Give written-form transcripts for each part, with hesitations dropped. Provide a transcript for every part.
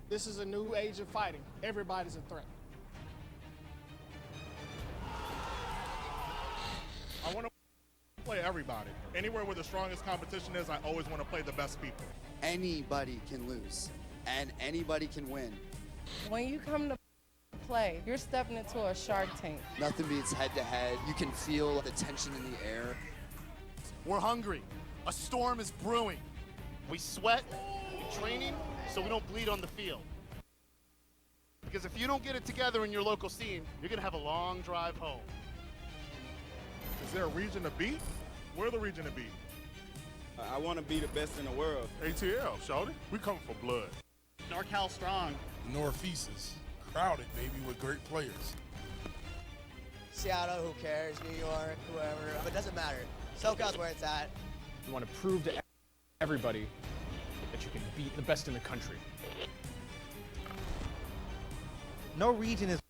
This is a new age of fighting. Everybody's a threat. I want to play everybody. Anywhere where the strongest competition is, I always want to play the best people. Anybody can lose, and anybody can win. When you come to play, you're stepping into a Shark Tank. Nothing beats head-to-head. You can feel the tension in the air. We're hungry. A storm is brewing. We sweat in training so we don't bleed on the field. Because if you don't get it together in your local scene, you're going to have a long drive home. Is there a region to beat? Where the region to beat? I want to be the best in the world. ATL, shawty. We come for blood. NorCal strong. Northeast is crowded, baby, with great players. Seattle, who cares? New York, whoever. But it doesn't matter. SoCal's where it's at. You want to prove to everybody that you can beat the best in the country. No region is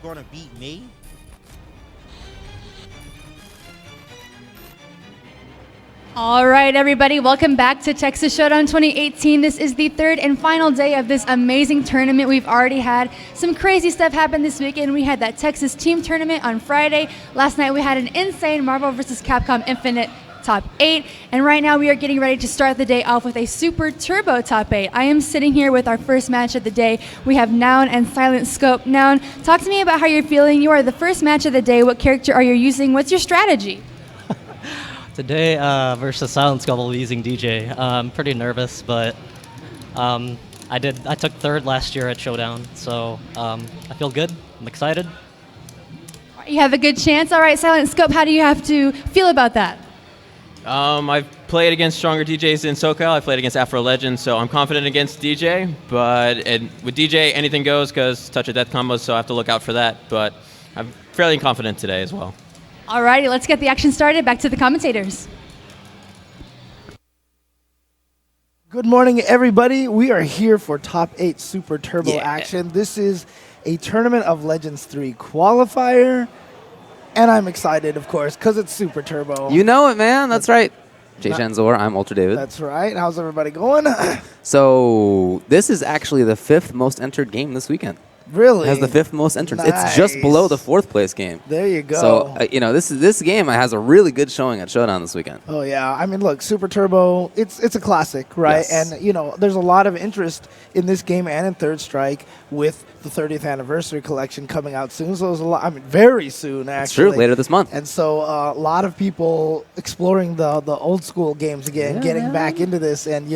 going to beat me. All right, everybody, welcome back to Texas Showdown 2018. This is the third and final day of this amazing tournament. We've already had some crazy stuff happen this weekend. We had that Texas team tournament on Friday. Last night we had an insane Marvel vs. Capcom Infinite Top 8. And right now we are getting ready to start the day off with a Super Turbo Top 8. I am sitting here with our first match of the day. We have Noun and Silent Scope. Noun, talk to me about how you're feeling. You are the first match of the day. What character are you using? What's your strategy? Today versus Silent Scope, I'll be using DJ. I'm pretty nervous, but I took third last year at Showdown, so I feel good. I'm excited. You have a good chance. All right, Silent Scope, how do you have to feel about that? I've played against stronger DJs in SoCal. I played against Afro Legends, so I'm confident against DJ. But with DJ, anything goes because touch of death combos, so I have to look out for that. But I'm fairly confident today as well. All righty, let's get the action started. Back to the commentators. Good morning, everybody. We are here for Top 8 Super Turbo action. This is a Tournament of Legends 3 qualifier. And I'm excited, of course, because it's Super Turbo. You know it, man. That's right. Jay Shanzor, I'm Ultra David. That's right. How's everybody going? So this is actually the 5th most entered game this weekend. Really? It has the 5th most entrants. Nice. It's just below the 4th place game. There you go. So, this game has a really good showing at Showdown this weekend. Oh, yeah. I mean, look, Super Turbo, it's a classic, right? Yes. And, there's a lot of interest in this game and in Third Strike with the 30th anniversary collection coming out soon. So there's a lot, very soon, actually. It's true, later this month. And so a lot of people exploring the old school games again, getting back into this. And,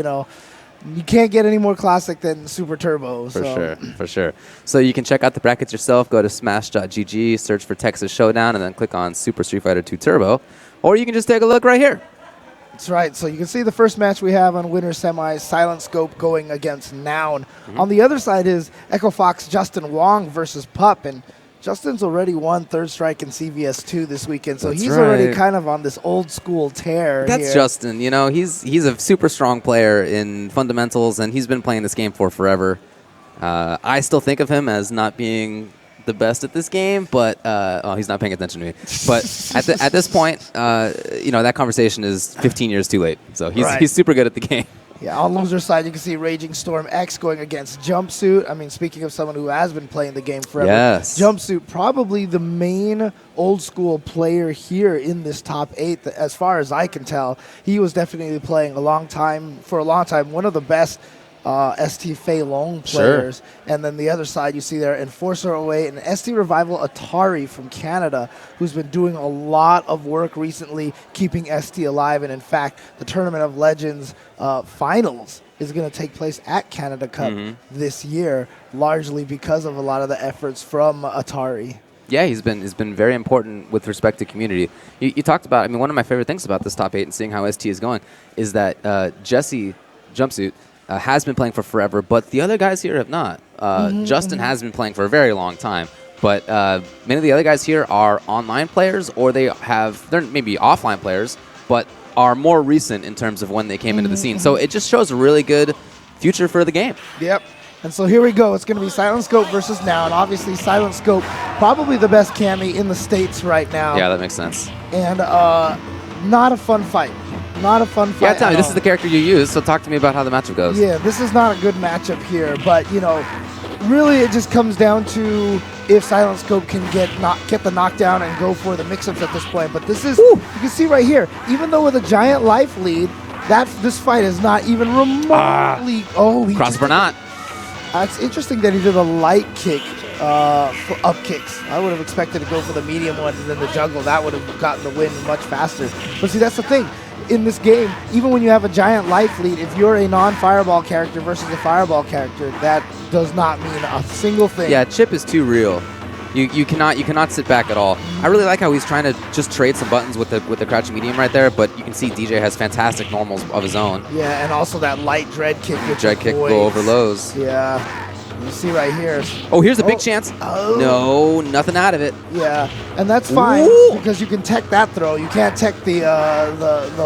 you can't get any more classic than Super Turbo. For sure. So you can check out the brackets yourself. Go to smash.gg, search for Texas Showdown, and then click on Super Street Fighter 2 Turbo. Or you can just take a look right here. That's right. So you can see the first match we have on winner semis, Silent Scope going against Noun. On the other side is Echo Fox Justin Wong versus Pup. And Justin's already won Third Strike in CVS2 this weekend, so he's already kind of on this old school tear. That's Justin. He's a super strong player in fundamentals, and he's been playing this game for forever. I still think of him as not being the best at this game, but he's not paying attention to me. But at this point, that conversation is 15 years too late. So he's super good at the game. Yeah, on loser side, you can see Raging Storm X going against Jumpsuit. I mean, speaking of someone who has been playing the game forever, Jumpsuit probably the main old-school player here in this top 8, as far as I can tell. He was definitely playing for a long time, one of the best ST Fei Long players. And then the other side, you see there Enforcer 08 and ST Revival Atari from Canada, who's been doing a lot of work recently keeping ST alive. And in fact, the Tournament of Legends finals is going to take place at Canada Cup this year, largely because of a lot of the efforts from Atari. Yeah, he's been very important with respect to community. You talked about, one of my favorite things about this top 8 and seeing how ST is going is that Jesse Jumpsuit has been playing for forever, but the other guys here have not. Justin has been playing for a very long time, but many of the other guys here are online players, or they're maybe offline players, but are more recent in terms of when they came into the scene. So it just shows a really good future for the game. Yep. And so here we go. It's going to be Silent Scope versus Noun. Obviously, Silent Scope Probably the best Cammy in the States right now. Yeah, that makes sense. And not a fun fight. Not a fun fight. Yeah, tell me, this is the character you use, so talk to me about how the matchup goes. Yeah, this is not a good matchup here, but you know, really it just comes down to if Silent Scope can get the knockdown and go for the mix-ups at this point. But this is, you can see right here, even though with a giant life lead, this fight is not even remotely. Cross or not. It's interesting that he did a light kick for up kicks. I would have expected to go for the medium one and then the juggle. That would have gotten the win much faster. But see, that's the thing. In this game, even when you have a giant life lead, if you're a non-fireball character versus a fireball character, that does not mean a single thing. Yeah, Chip is too real. You cannot sit back at all. I really like how he's trying to just trade some buttons with the crouching medium right there, but you can see DJ has fantastic normals of his own. Yeah, and also that light dread kick. Dread kick go over lows. Yeah. You see right here. Oh, here's a big chance. Oh. No, nothing out of it. Yeah, and that's fine because you can tech that throw. You can't tech the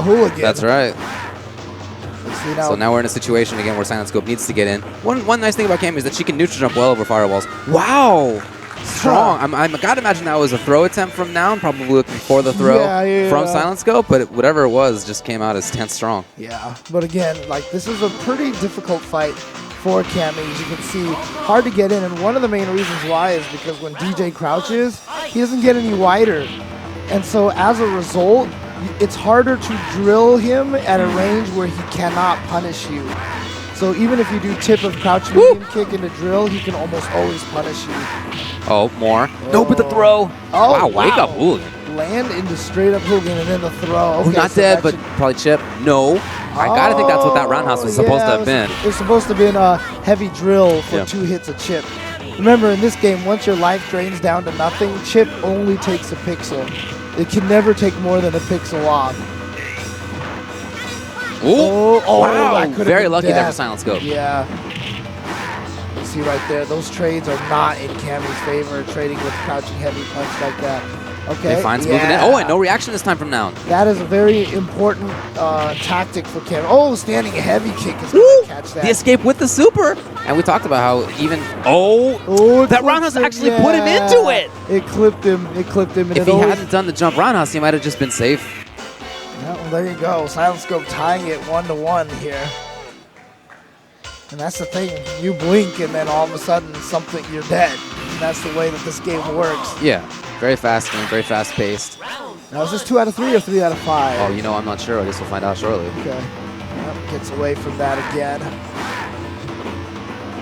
hooligan. That's right. See, now so now we're in a situation again where Silent Scope needs to get in. One nice thing about Cammy is that she can neutral jump well over firewalls. Wow. Strong. I gotta imagine that was a throw attempt from Noun, probably looking for the throw from Silent Scope, but whatever it was just came out as 10 strong. Yeah, but again, like this is a pretty difficult fight for Cammy. As you can see, hard to get in, and one of the main reasons why is because when DJ crouches, he doesn't get any wider. And so as a result, it's harder to drill him at a range where he cannot punish you. So even if you do tip of crouch medium kick into drill, he can almost always punish you. Oh, more. No, but the throw. Oh, wow, wake up, hooligan. Land into straight up hooligan and then the throw. Okay, not so dead, but probably chip. No. I gotta think that's what that roundhouse was supposed to have been. It was supposed to have been a heavy drill for 2 hits of chip. Remember, in this game, once your life drains down to nothing, chip only takes a pixel. It can never take more than a pixel off. Ooh. Wow. That Very lucky there for death. Silent Scope. Yeah. You see right there, those trades are not in Cammy's favor, trading with crouching heavy punch like that. Okay. They find moving in. Oh, and no reaction this time from Noun. That is a very important tactic for Cammy. Oh, standing heavy kick is going to catch that. The escape with the super. And we talked about how even, that roundhouse actually put him into it. It clipped him. It clipped him. And if he hadn't done the jump roundhouse, he might have just been safe. Yeah, well, there you go. Silent Scope tying it 1-1 here. And that's the thing. You blink, and then all of a sudden, you're dead. And that's the way that this game works. Yeah. Very fast game, very fast paced. Now, is this 2 out of 3 or 3 out of 5? Oh, you know, I'm not sure. I guess we'll find out shortly. Okay. Yep, gets away from that again.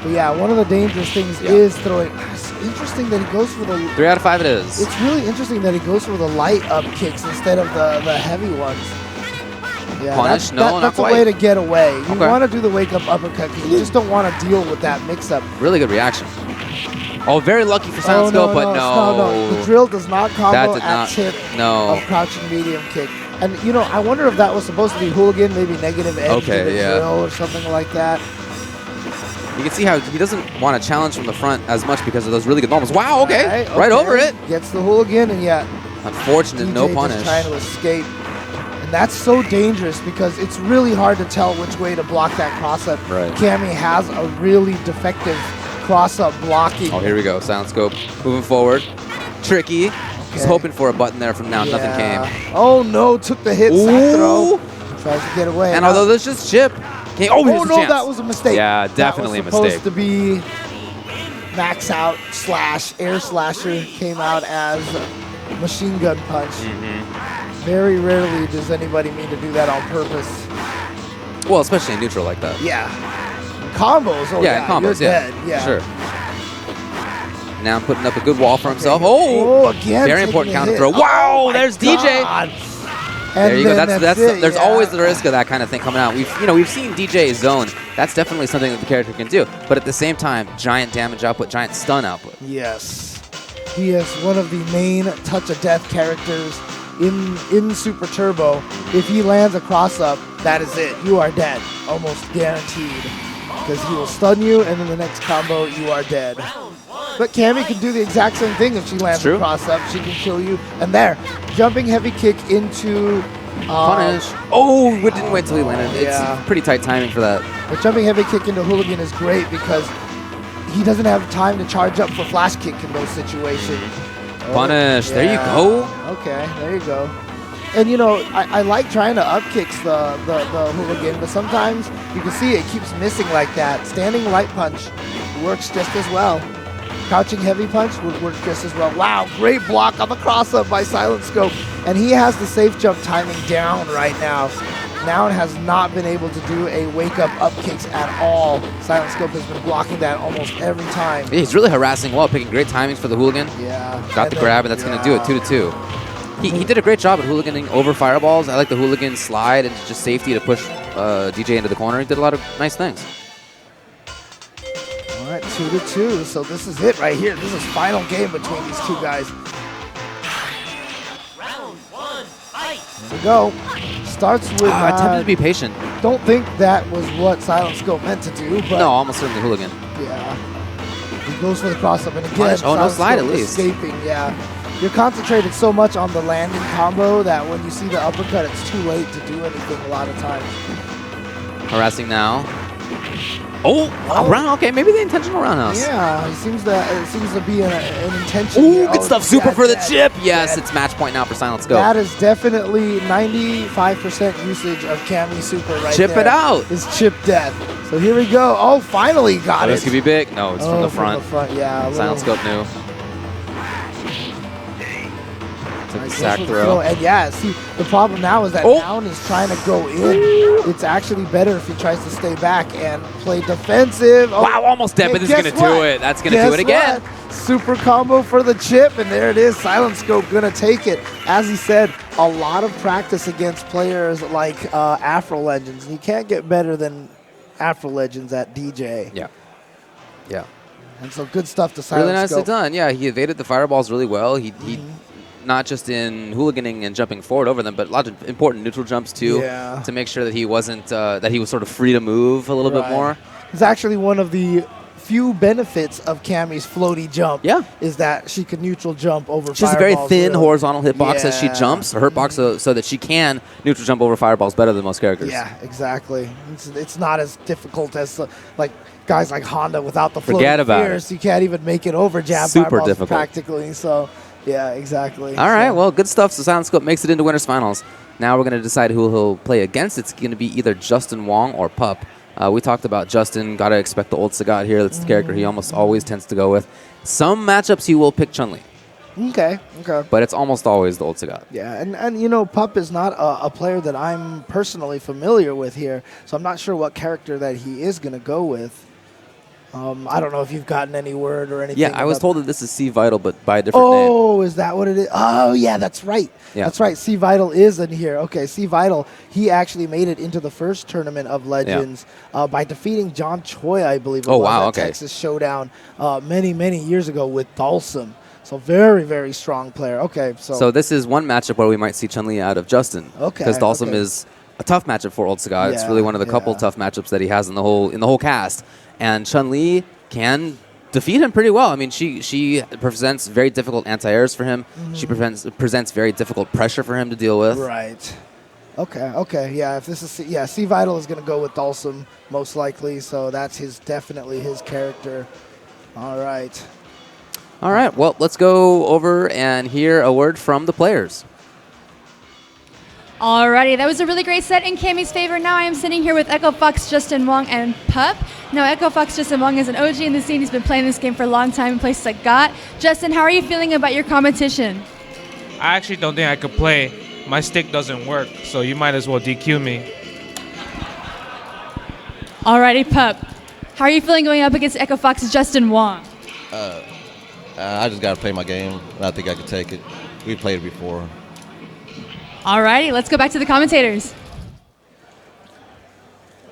But yeah, one of the dangerous things is throwing. It's interesting that he goes for the. 3 out of 5 it is. It's really interesting that he goes for the light up kicks instead of the heavy ones. Yeah, Punish? No, that's a way to get away. You want to do the wake up uppercut because you just don't want to deal with that mix up. Really good reaction. Oh, very lucky for Silent Scope, but no. The drill does not combo at tip of crouching medium kick. And, you know, I wonder if that was supposed to be hooligan, maybe negative edge to the drill or something like that. You can see how he doesn't want to challenge from the front as much because of those really good normals. Wow, okay. Right over it. Gets the hooligan, and yet unfortunate, no punish. Just trying to escape. And that's so dangerous because it's really hard to tell which way to block that cross-up. Right. Cammy has a really defective cross-up blocking. Oh, here we go. Silent Scope moving forward. Tricky. He's hoping for a button there from Noun. Nothing came. Oh, no. Took the hit. Sack throw. Tries to get away. And although there's just chip. Oh, no, that was a mistake. Yeah, definitely a mistake. That was supposed to be max out / air slasher. Came out as machine gun punch. Very rarely does anybody mean to do that on purpose. Well, especially in neutral like that. Yeah. Combos. Oh, yeah. Combos. You're dead. Yeah. Sure. Now putting up a good wall for himself. Again. Very important counter throw. Wow, there's DJ. There you go. There's always the risk of that kind of thing coming out. We've seen DJ zone. That's definitely something that the character can do. But at the same time, giant damage output, giant stun output. Yes. He is one of the main touch of death characters in Super Turbo. If he lands a cross up, that is it. You are dead. Almost guaranteed. Because he will stun you, and in the next combo, you are dead. But Cammy can do the exact same thing if she lands a cross up. She can kill you. And there, jumping heavy kick into punish. Oh, we didn't wait till he landed. It's pretty tight timing for that. But jumping heavy kick into hooligan is great because he doesn't have time to charge up for flash kick in those situations. Punish. There you go. Okay, there you go. And, you know, I like trying to up kicks the hooligan, but sometimes you can see it keeps missing like that. Standing light punch works just as well. Crouching heavy punch would work just as well. Wow, great block on the cross-up by Silent Scope. And he has the safe jump timing down right now. Noun has not been able to do a wake-up up kicks at all. Silent Scope has been blocking that almost every time. Yeah, he's really harassing well, picking great timings for the hooligan. Yeah. Got the grab, and that's going to do it, 2-2. He did a great job at hooliganing over fireballs. I like the hooligan slide and just safety to push DJ into the corner. He did a lot of nice things. All right, 2-2. So this is it right here. This is final game between these two guys. Round 1, fight. Here we go. Starts with. I attempted to be patient. Don't think that was what Silent Scope meant to do, but. No, almost certainly hooligan. Yeah. He goes for the cross-up, and again, Punish. Oh, no slide at Scope least. Escaping, yeah. You're concentrated so much on the landing combo that when you see the uppercut, it's too late to do anything a lot of times. Harassing now. Oh, a round. Okay, maybe the intentional roundhouse. Yeah, it seems to be an intention. Ooh, here. good stuff. Super dead, for the dead, chip. Yes, dead. it's match point now for Silent Scope. That is definitely 95% usage of Cammy Super right Chip there. it out. Is chip death. So here we go. Oh, finally got it. This could be big. No, it's from the front. Yeah. Silent Scope knew. Took the sack throw. And yeah, see, the problem now is that Noun is trying to go in. It's actually better if he tries to stay back and play defensive. Oh, wow, almost dead, but this is going to do it. That's going to do it again. What? Super combo for the chip, and there it is. Silent Scope going to take it. As he said, a lot of practice against players like Afro Legends. And you can't get better than Afro Legends at DJ. Yeah. Yeah. And so good stuff to Silent Really nicely Scope. done. Yeah, he evaded the fireballs really well. He not just in hooliganing and jumping forward over them, but a lot of important neutral jumps too, to make sure that he wasn't that he was sort of free to move a little bit more. It's actually one of the few benefits of Cammy's floaty jump. Yeah, is that she can neutral jump over. She has a very thin really. horizontal hitbox as she jumps, or hitbox, so that she can neutral jump over fireballs better than most characters. Yeah, exactly. It's not as difficult as like guys like Honda without the floating Forget about fierce. You can't even make it over jab Super fireballs difficult. practically. So. Yeah, exactly. All right, well, good stuff. So Silent Scope makes it into winners finals. Now we're going to decide who he'll play against. It's going to be either Justin Wong or Pup. We talked about Justin. Got to expect the old Sagat here. That's the character he almost always tends to go with. Some matchups he will pick Chun-Li. Okay. But it's almost always the old Sagat. Yeah, and you know, Pup is not a player that I'm personally familiar with here, so I'm not sure what character that he is going to go with. I don't know if you've gotten any word or anything. Yeah, I was told that this is C Vital, but by a different name. Oh, is that what it is? Oh, yeah, that's right. Yeah. That's right. C Vital is in here. Okay, C Vital, he actually made it into the first tournament of Legends by defeating John Choi, I believe. It was at Texas Showdown many, many years ago with Dalsum. So very, very strong player. Okay, so this is one matchup where we might see Chun-Li out of Justin. Okay. Because Dalsum is a tough matchup for old Sagat. It's really one of the couple tough matchups that he has in the whole cast. And Chun-Li can defeat him pretty well. I mean, she presents very difficult anti-airs for him. She presents very difficult pressure for him to deal with. Right. Okay. Yeah, if this is C Vital is going to go with Dalsum most likely. So that's definitely his character. All right. Well, let's go over and hear a word from the players. Alrighty, that was a really great set in Cammy's favor. Now I am sitting here with Echo Fox, Justin Wong, and Pup. Now Echo Fox, Justin Wong is an OG in the scene. He's been playing this game for a long time in places like GOT. Justin, how are you feeling about your competition? I actually don't think I could play. My stick doesn't work, so you might as well DQ me. Alrighty, Pup. How are you feeling going up against Echo Fox's Justin Wong? I just got to play my game, and I think I can take it. We played it before. Alrighty, let's go back to the commentators.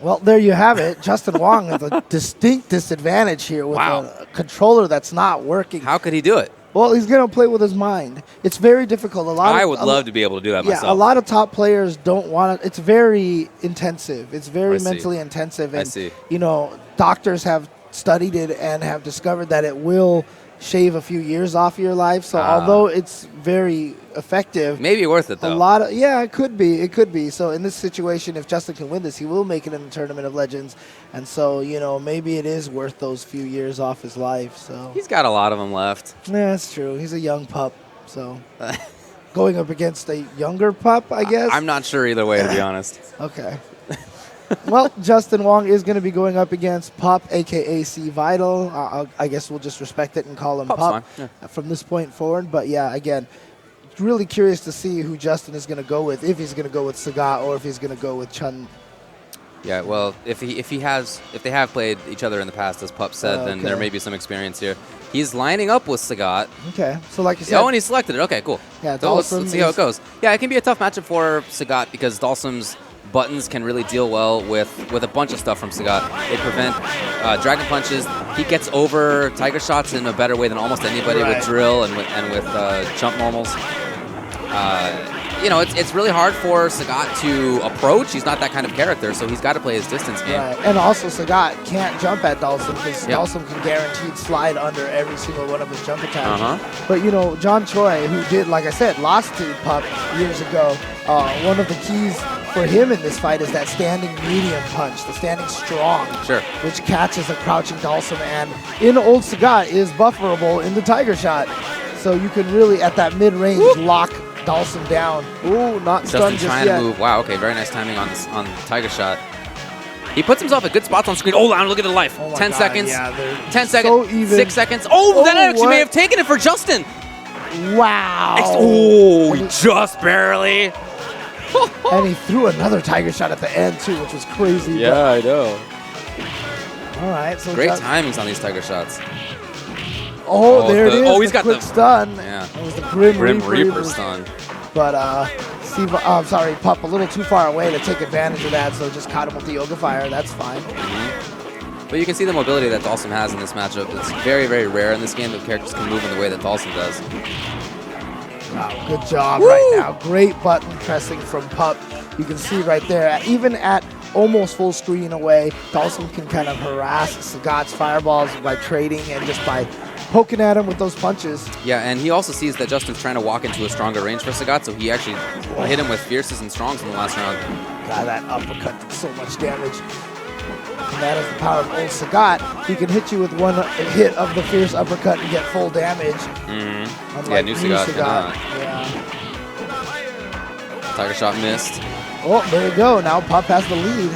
Well, there you have it. Justin Wong has a distinct disadvantage here with a controller that's not working. How could he do it? Well, he's going to play with his mind. It's very difficult. I would love to be able to do that myself. Yeah, a lot of top players don't want it. It's very intensive. It's very mentally intensive. And, I see. You know, doctors have studied it and have discovered that it will shave a few years off your life. So although it's very effective, maybe worth it though. It could be. It could be. So in this situation, if Justin can win this, he will make it in the Tournament of Legends. And so, maybe it is worth those few years off his life. So he's got a lot of them left. Yeah, that's true. He's a young pup. So going up against a younger pup, I guess. I'm not sure either way, to be honest. Okay. Well, Justin Wong is going to be going up against Pup, a.k.a. C. Vital. I guess we'll just respect it and call him Pup's Pup fine. from this point forward. But, yeah, again, really curious to see who Justin is going to go with, if he's going to go with Sagat or if he's going to go with Chun. Yeah, well, if they have played each other in the past, as Pup said, then there may be some experience here. He's lining up with Sagat. Okay, so like you said. Oh, and he selected it. Okay, cool. Yeah, so let's see how it goes. Yeah, it can be a tough matchup for Sagat because Dalsum's buttons can really deal well with a bunch of stuff from Sagat. They prevent Dragon Punches. He gets over Tiger Shots in a better way than almost anybody with Drill and with Jump Normals. It's really hard for Sagat to approach. He's not that kind of character, so he's got to play his distance game. Right. And also, Sagat can't jump at Dalsum because Dalsum can guaranteed slide under every single one of his jump attacks. But, John Choi, who did, like I said, lost to Pup years ago, one of the keys for him in this fight is that standing medium punch, the standing strong, which catches a crouching Dalsum, and in old Sagat is bufferable in the Tiger Shot. So you can really, at that mid-range, lock Dalsum down. Ooh, not stunned Justin just trying yet. to move. Wow, okay, very nice timing on Tiger Shot. He puts himself at good spots on screen. Oh, look at the life. 10 seconds. Yeah, 10 so seconds. even. 6 seconds. Oh, that actually may have taken it for Justin. Wow. Oh, just barely. And he threw another Tiger Shot at the end, too, which was crazy. Yeah, I know. All right. So Great timings on these Tiger Shots. Oh, there it is. Oh, he's got quick the stun. Yeah. That was the Grim Reaper stun. But Pup a little too far away to take advantage of that, so just caught him with the Yoga Fire. That's fine. But you can see the mobility that Dalsum has in this matchup. It's very, very rare in this game that characters can move in the way that Dalsum does. Wow, good job right now. Great button pressing from Pup. You can see right there, even at almost full screen away, Dalsum can kind of harass Sagat's fireballs by trading and just by poking at him with those punches. Yeah, and he also sees that Justin's trying to walk into a stronger range for Sagat, so he actually hit him with fierces and strongs in the last round. God, that uppercut did so much damage. And that is the power of old Sagat. He can hit you with one hit of the fierce uppercut and get full damage. Yeah, new Sagat cannot. Yeah. Tiger Shot missed. Oh, there we go. Now Pup has the lead.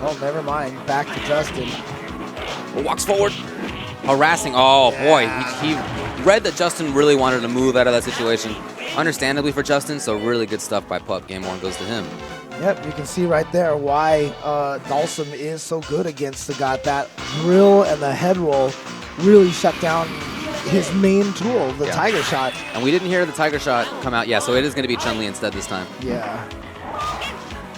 Oh, never mind. Back to Justin. Walks forward. Harassing. Oh, boy. He read that Justin really wanted to move out of that situation. Understandably for Justin, so really good stuff by Pup. Game 1 goes to him. Yep, you can see right there why Dalsum is so good against Sagat. That drill and the head roll really shut down his main tool, the Tiger Shot. And we didn't hear the Tiger Shot come out. Yeah, so it is going to be Chun-Li instead this time. Yeah.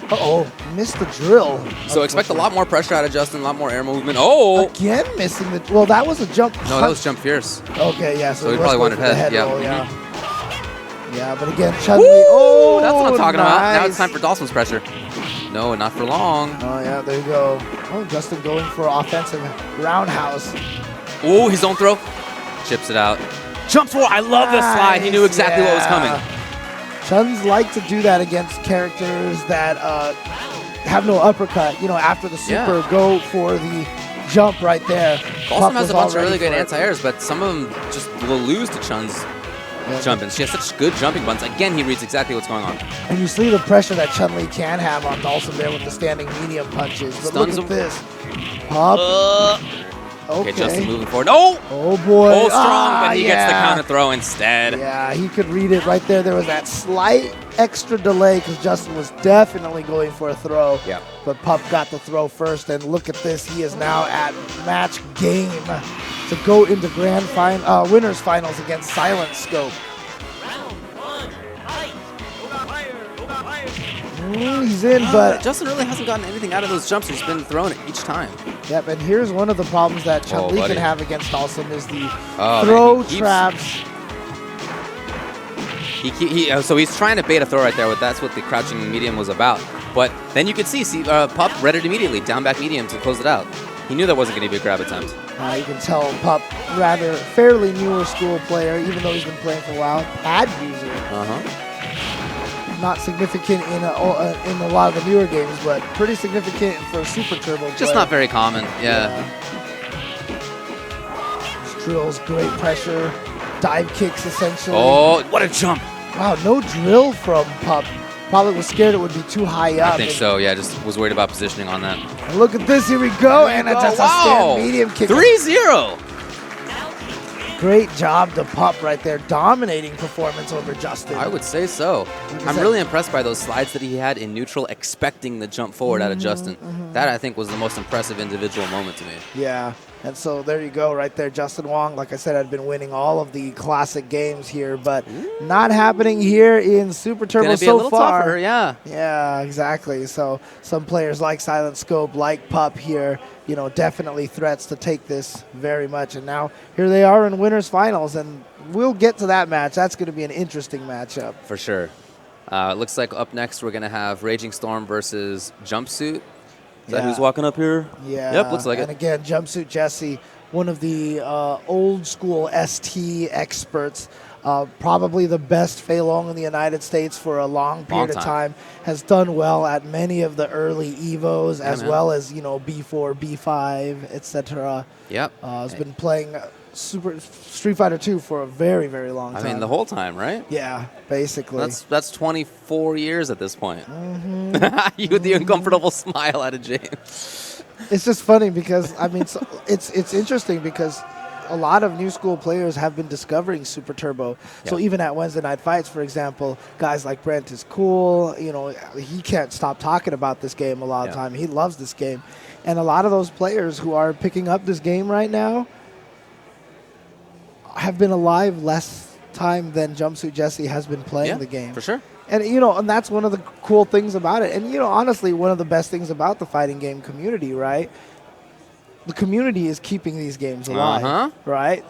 Uh-oh, missed the drill. So expect a lot more pressure out of Justin, a lot more air movement. Oh! Again missing the... Well, that was a jump. No, that was jump fierce. Okay, yeah. So he probably wanted head. Yeah. Roll, yeah, but again, Chun-Li. Oh, that's what I'm talking about. Now it's time for Dalsum's pressure. No, not for long. Oh, yeah, there you go. Oh, Justin going for offensive roundhouse. Oh, his own throw. Chips it out. Jumps forward. I love this slide. He knew exactly what was coming. Chuns like to do that against characters that have no uppercut. After the super, go for the jump right there. Dalsum has a bunch of really good anti-airs, but some of them just will lose to Chun's jump-ins. She has such good jumping buttons. Again, he reads exactly what's going on. And you see the pressure that Chun-Li can have on Dalsum there with the standing medium punches. But Stuns look at this. Pop. Okay, Justin moving forward. Oh! Oh, boy. Oh, strong, but he gets the counter throw instead. Yeah, he could read it right there. There was that slight extra delay because Justin was definitely going for a throw. Yeah. But Pup got the throw first, and look at this. He is now at match game to go into winners finals against Silent Scope. He's in, but Justin really hasn't gotten anything out of those jumps. He's been thrown it each time. Yep, and here's one of the problems that Chun-Li can have against Dalsum is the throw traps. So he's trying to bait a throw right there. That's what the crouching medium was about. But then you could see Pup read it immediately. Down back medium to close it out. he knew that wasn't going to be a grab attempt. You can tell Pup, rather fairly newer school player, even though he's been playing for a while, pad user. Not significant in a lot of the newer games, but pretty significant for a Super Turbo Just not very common, yeah. Drills, great pressure, dive kicks essentially. Oh, what a jump. Wow, no drill from Pup. Probably was scared it would be too high up. I think so, yeah, just was worried about positioning on that. And look at this, here we go, and it's just a stand medium kick. 3-0. Great job to Pup right there, dominating performance over Justin. I would say so. I'm really impressed by those slides that he had in neutral, expecting the jump forward out of Justin. That, I think, was the most impressive individual moment to me. Yeah, and so there you go right there. Justin Wong, like I said, had been winning all of the classic games here, but not happening here in Super Turbo Gonna be so a little far. Tougher, yeah. Yeah, exactly. So some players like Silent Scope, like Pup here, you know, definitely threats to take this very much. And now here they are in winners finals, and we'll get to that match. That's going to be an interesting matchup. For sure. Looks like up next we're going to have Raging Storm versus Jumpsuit. Is that who's walking up here? Yeah. Yep, looks like and it. again, Jumpsuit Jesse, one of the old school ST experts, probably the best Fei Long in the United States for a long period of time, has done well at many of the early EVOs, as well as, you know, B4, B5, etc. Yep. Has been playing Super Street Fighter 2 for a very, very long time. I mean, the whole time, right? Yeah, basically. That's 24 years at this point. You with the uncomfortable smile out of James. It's just funny because, I mean, it's interesting because a lot of new school players have been discovering Super Turbo. So even at Wednesday Night Fights, for example, guys like Brent is cool. You know, he can't stop talking about this game a lot of time. He loves this game. And a lot of those players who are picking up this game right now have been alive less time than Jumpsuit Jesse has been playing the game. For sure. And, you know, and that's one of the cool things about it. And, you know, honestly, one of the best things about the fighting game community, right? The community is keeping these games alive, right?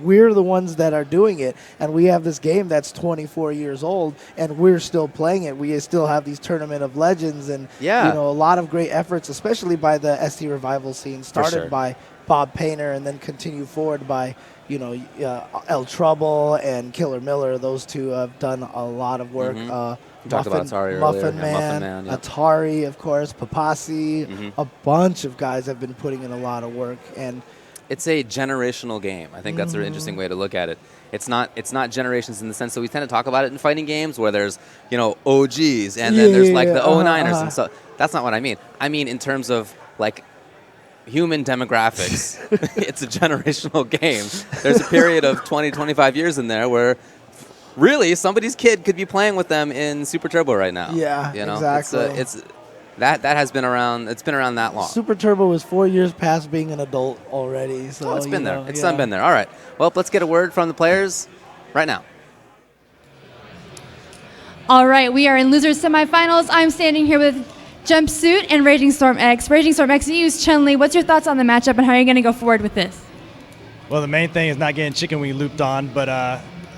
We're the ones that are doing it, and we have this game that's 24 years old, and we're still playing it. We still have these Tournament of Legends, and you know, a lot of great efforts, especially by the ST Revival scene, started by Bob Painter, and then continued forward by, you know, El Trouble and Killer Miller. Those two have done a lot of work. Talked about Atari Muffin earlier. Man, Atari, of course, Papasi. A bunch of guys have been putting in a lot of work, and it's a generational game. I think that's an interesting way to look at it. It's not generations in the sense that we tend to talk about it in fighting games where there's, you know, OGs and then there's like the 09ers and so. That's not what I mean. I mean in terms of like human demographics. It's a generational game. There's a period of 20, 25 years in there where really somebody's kid could be playing with them in Super Turbo right now. Yeah, you know? exactly. It's that has been around. It's been around that long. Super Turbo is 4 years past being an adult already. So it's been there. It's been there. All right. Well, let's get a word from the players right now. All right, we are in losers semifinals. I'm standing here with Jumpsuit and Raging Storm X. Raging Storm X, you use Chun-Li. What's your thoughts on the matchup and how are you going to go forward with this? Well, the main thing is not getting chicken wing looped on, but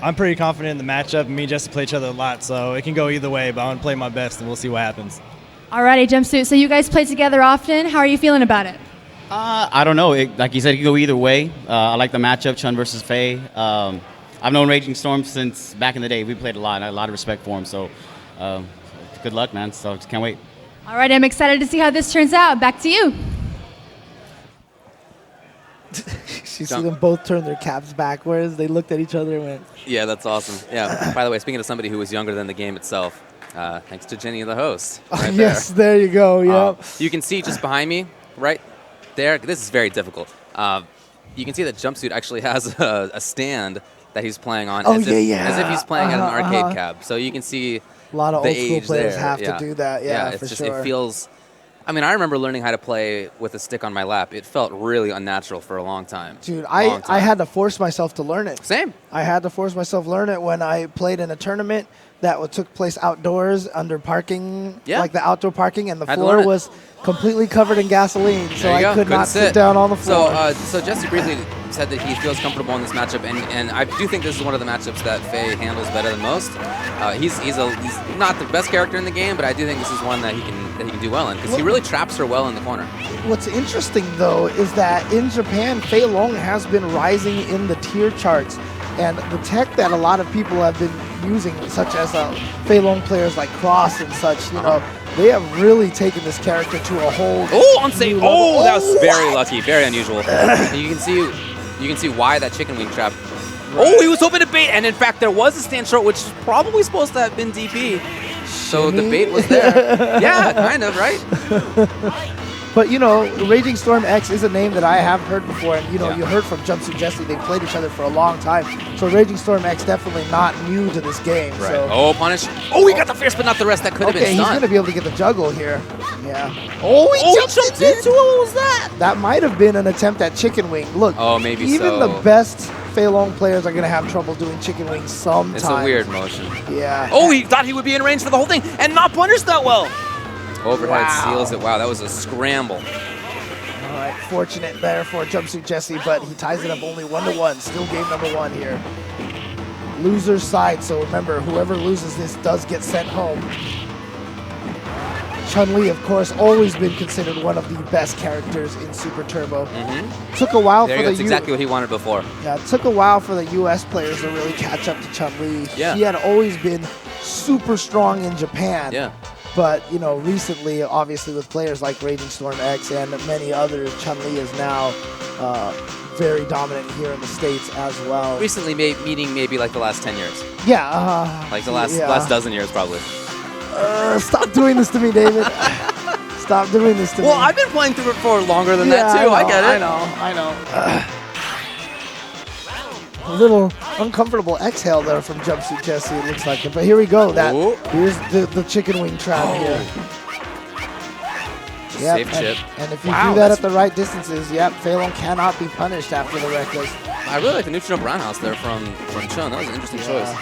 I'm pretty confident in the matchup. Me and Jesse play each other a lot, so it can go either way, but I'm going to play my best and we'll see what happens. Alrighty, Jumpsuit. So you guys play together often. How are you feeling about it? I don't know. Like you said, it can go either way. I like the matchup, Chun versus Fei. I've known Raging Storm since back in the day. We played a lot, and I have a lot of respect for him. So good luck, man. So just can't wait. All right, I'm excited to see how this turns out. Back to you. You see them both turn their caps backwards. They looked at each other and went. Yeah, that's awesome. Yeah. By the way, speaking of somebody who was younger than the game itself, thanks to Jenny, the host. Right Yes, there you go. Yep. You can see just behind me, right there. This is very difficult. You can see that Jumpsuit actually has a stand that he's playing on. As if he's playing at an arcade cab. So you can see a lot of the old school age players there. have to do that. Yeah, it's for just, sure. It feels. I mean, I remember learning how to play with a stick on my lap. It felt really unnatural for a long time. Dude, I had to force myself to learn it. Same. I had to force myself to learn it when I played in a tournament that took place outdoors under parking, like the outdoor parking, and the floor was completely covered in gasoline, so I could not sit down on the floor. So Jesse briefly said that he feels comfortable in this matchup, and I do think this is one of the matchups that Fei handles better than most. He's not the best character in the game, but I do think this is one that he can that he can do well in, because he really traps her well in the corner. What's interesting, though, is that in Japan, Fei Long has been rising in the tier charts. And the tech that a lot of people have been using, such as Fei Long players like Cross and such, you know, they have really taken this character to a whole. Oh, on save! Oh, that was very lucky, very unusual. You can see why that chicken wing trap. Right. Oh, he was hoping to bait, and in fact, there was a stand short, which is probably supposed to have been DP. So the bait was there. Yeah, kind of, right? But, you know, Raging Storm X is a name that I have heard before, and, you know, you heard from Jumpsuit Jesse. They've played each other for a long time. So Raging Storm X definitely not new to this game. Right. So. Oh, punish. Oh, he got the fierce, but not the rest. That could have been Okay, he's going to be able to get the juggle here. Yeah. Oh, he jumped into it. What was that? That might have been an attempt at chicken wing. Look, maybe even the best Fei Long players are going to have trouble doing chicken wings sometimes. It's a weird motion. Yeah. Oh, he thought he would be in range for the whole thing and not punish that well. Overhead seals it. Wow, that was a scramble. All right, fortunate there for Jumpsuit Jesse, but he ties it up only 1-1. Still game number 1 here. Loser's side, so remember, whoever loses this does get sent home. Chun-Li, of course, always been considered one of the best characters in Super Turbo. Took a while for the That's exactly what he wanted before. Yeah, it took a while for the US players to really catch up to Chun-Li. Yeah. She had always been super strong in Japan. Yeah. But, you know, recently, obviously, with players like Raging Storm X and many others, Chun-Li is now very dominant here in the States as well. Recently, meaning maybe like the last 10 years. Yeah. Like the last dozen years, probably. Stop doing this to me, David. Stop doing this to me. Well, I've been playing through it for longer than that, too. I get it. I know. A little uncomfortable exhale there from Jumpsuit Jesse, it looks like it. But here we go. Here's the chicken wing trap here. Yep, Safe chip. And if you do that at the right distances, Fei Long cannot be punished after the reckless. I really like the neutral jump roundhouse there from Chun. That was an interesting choice.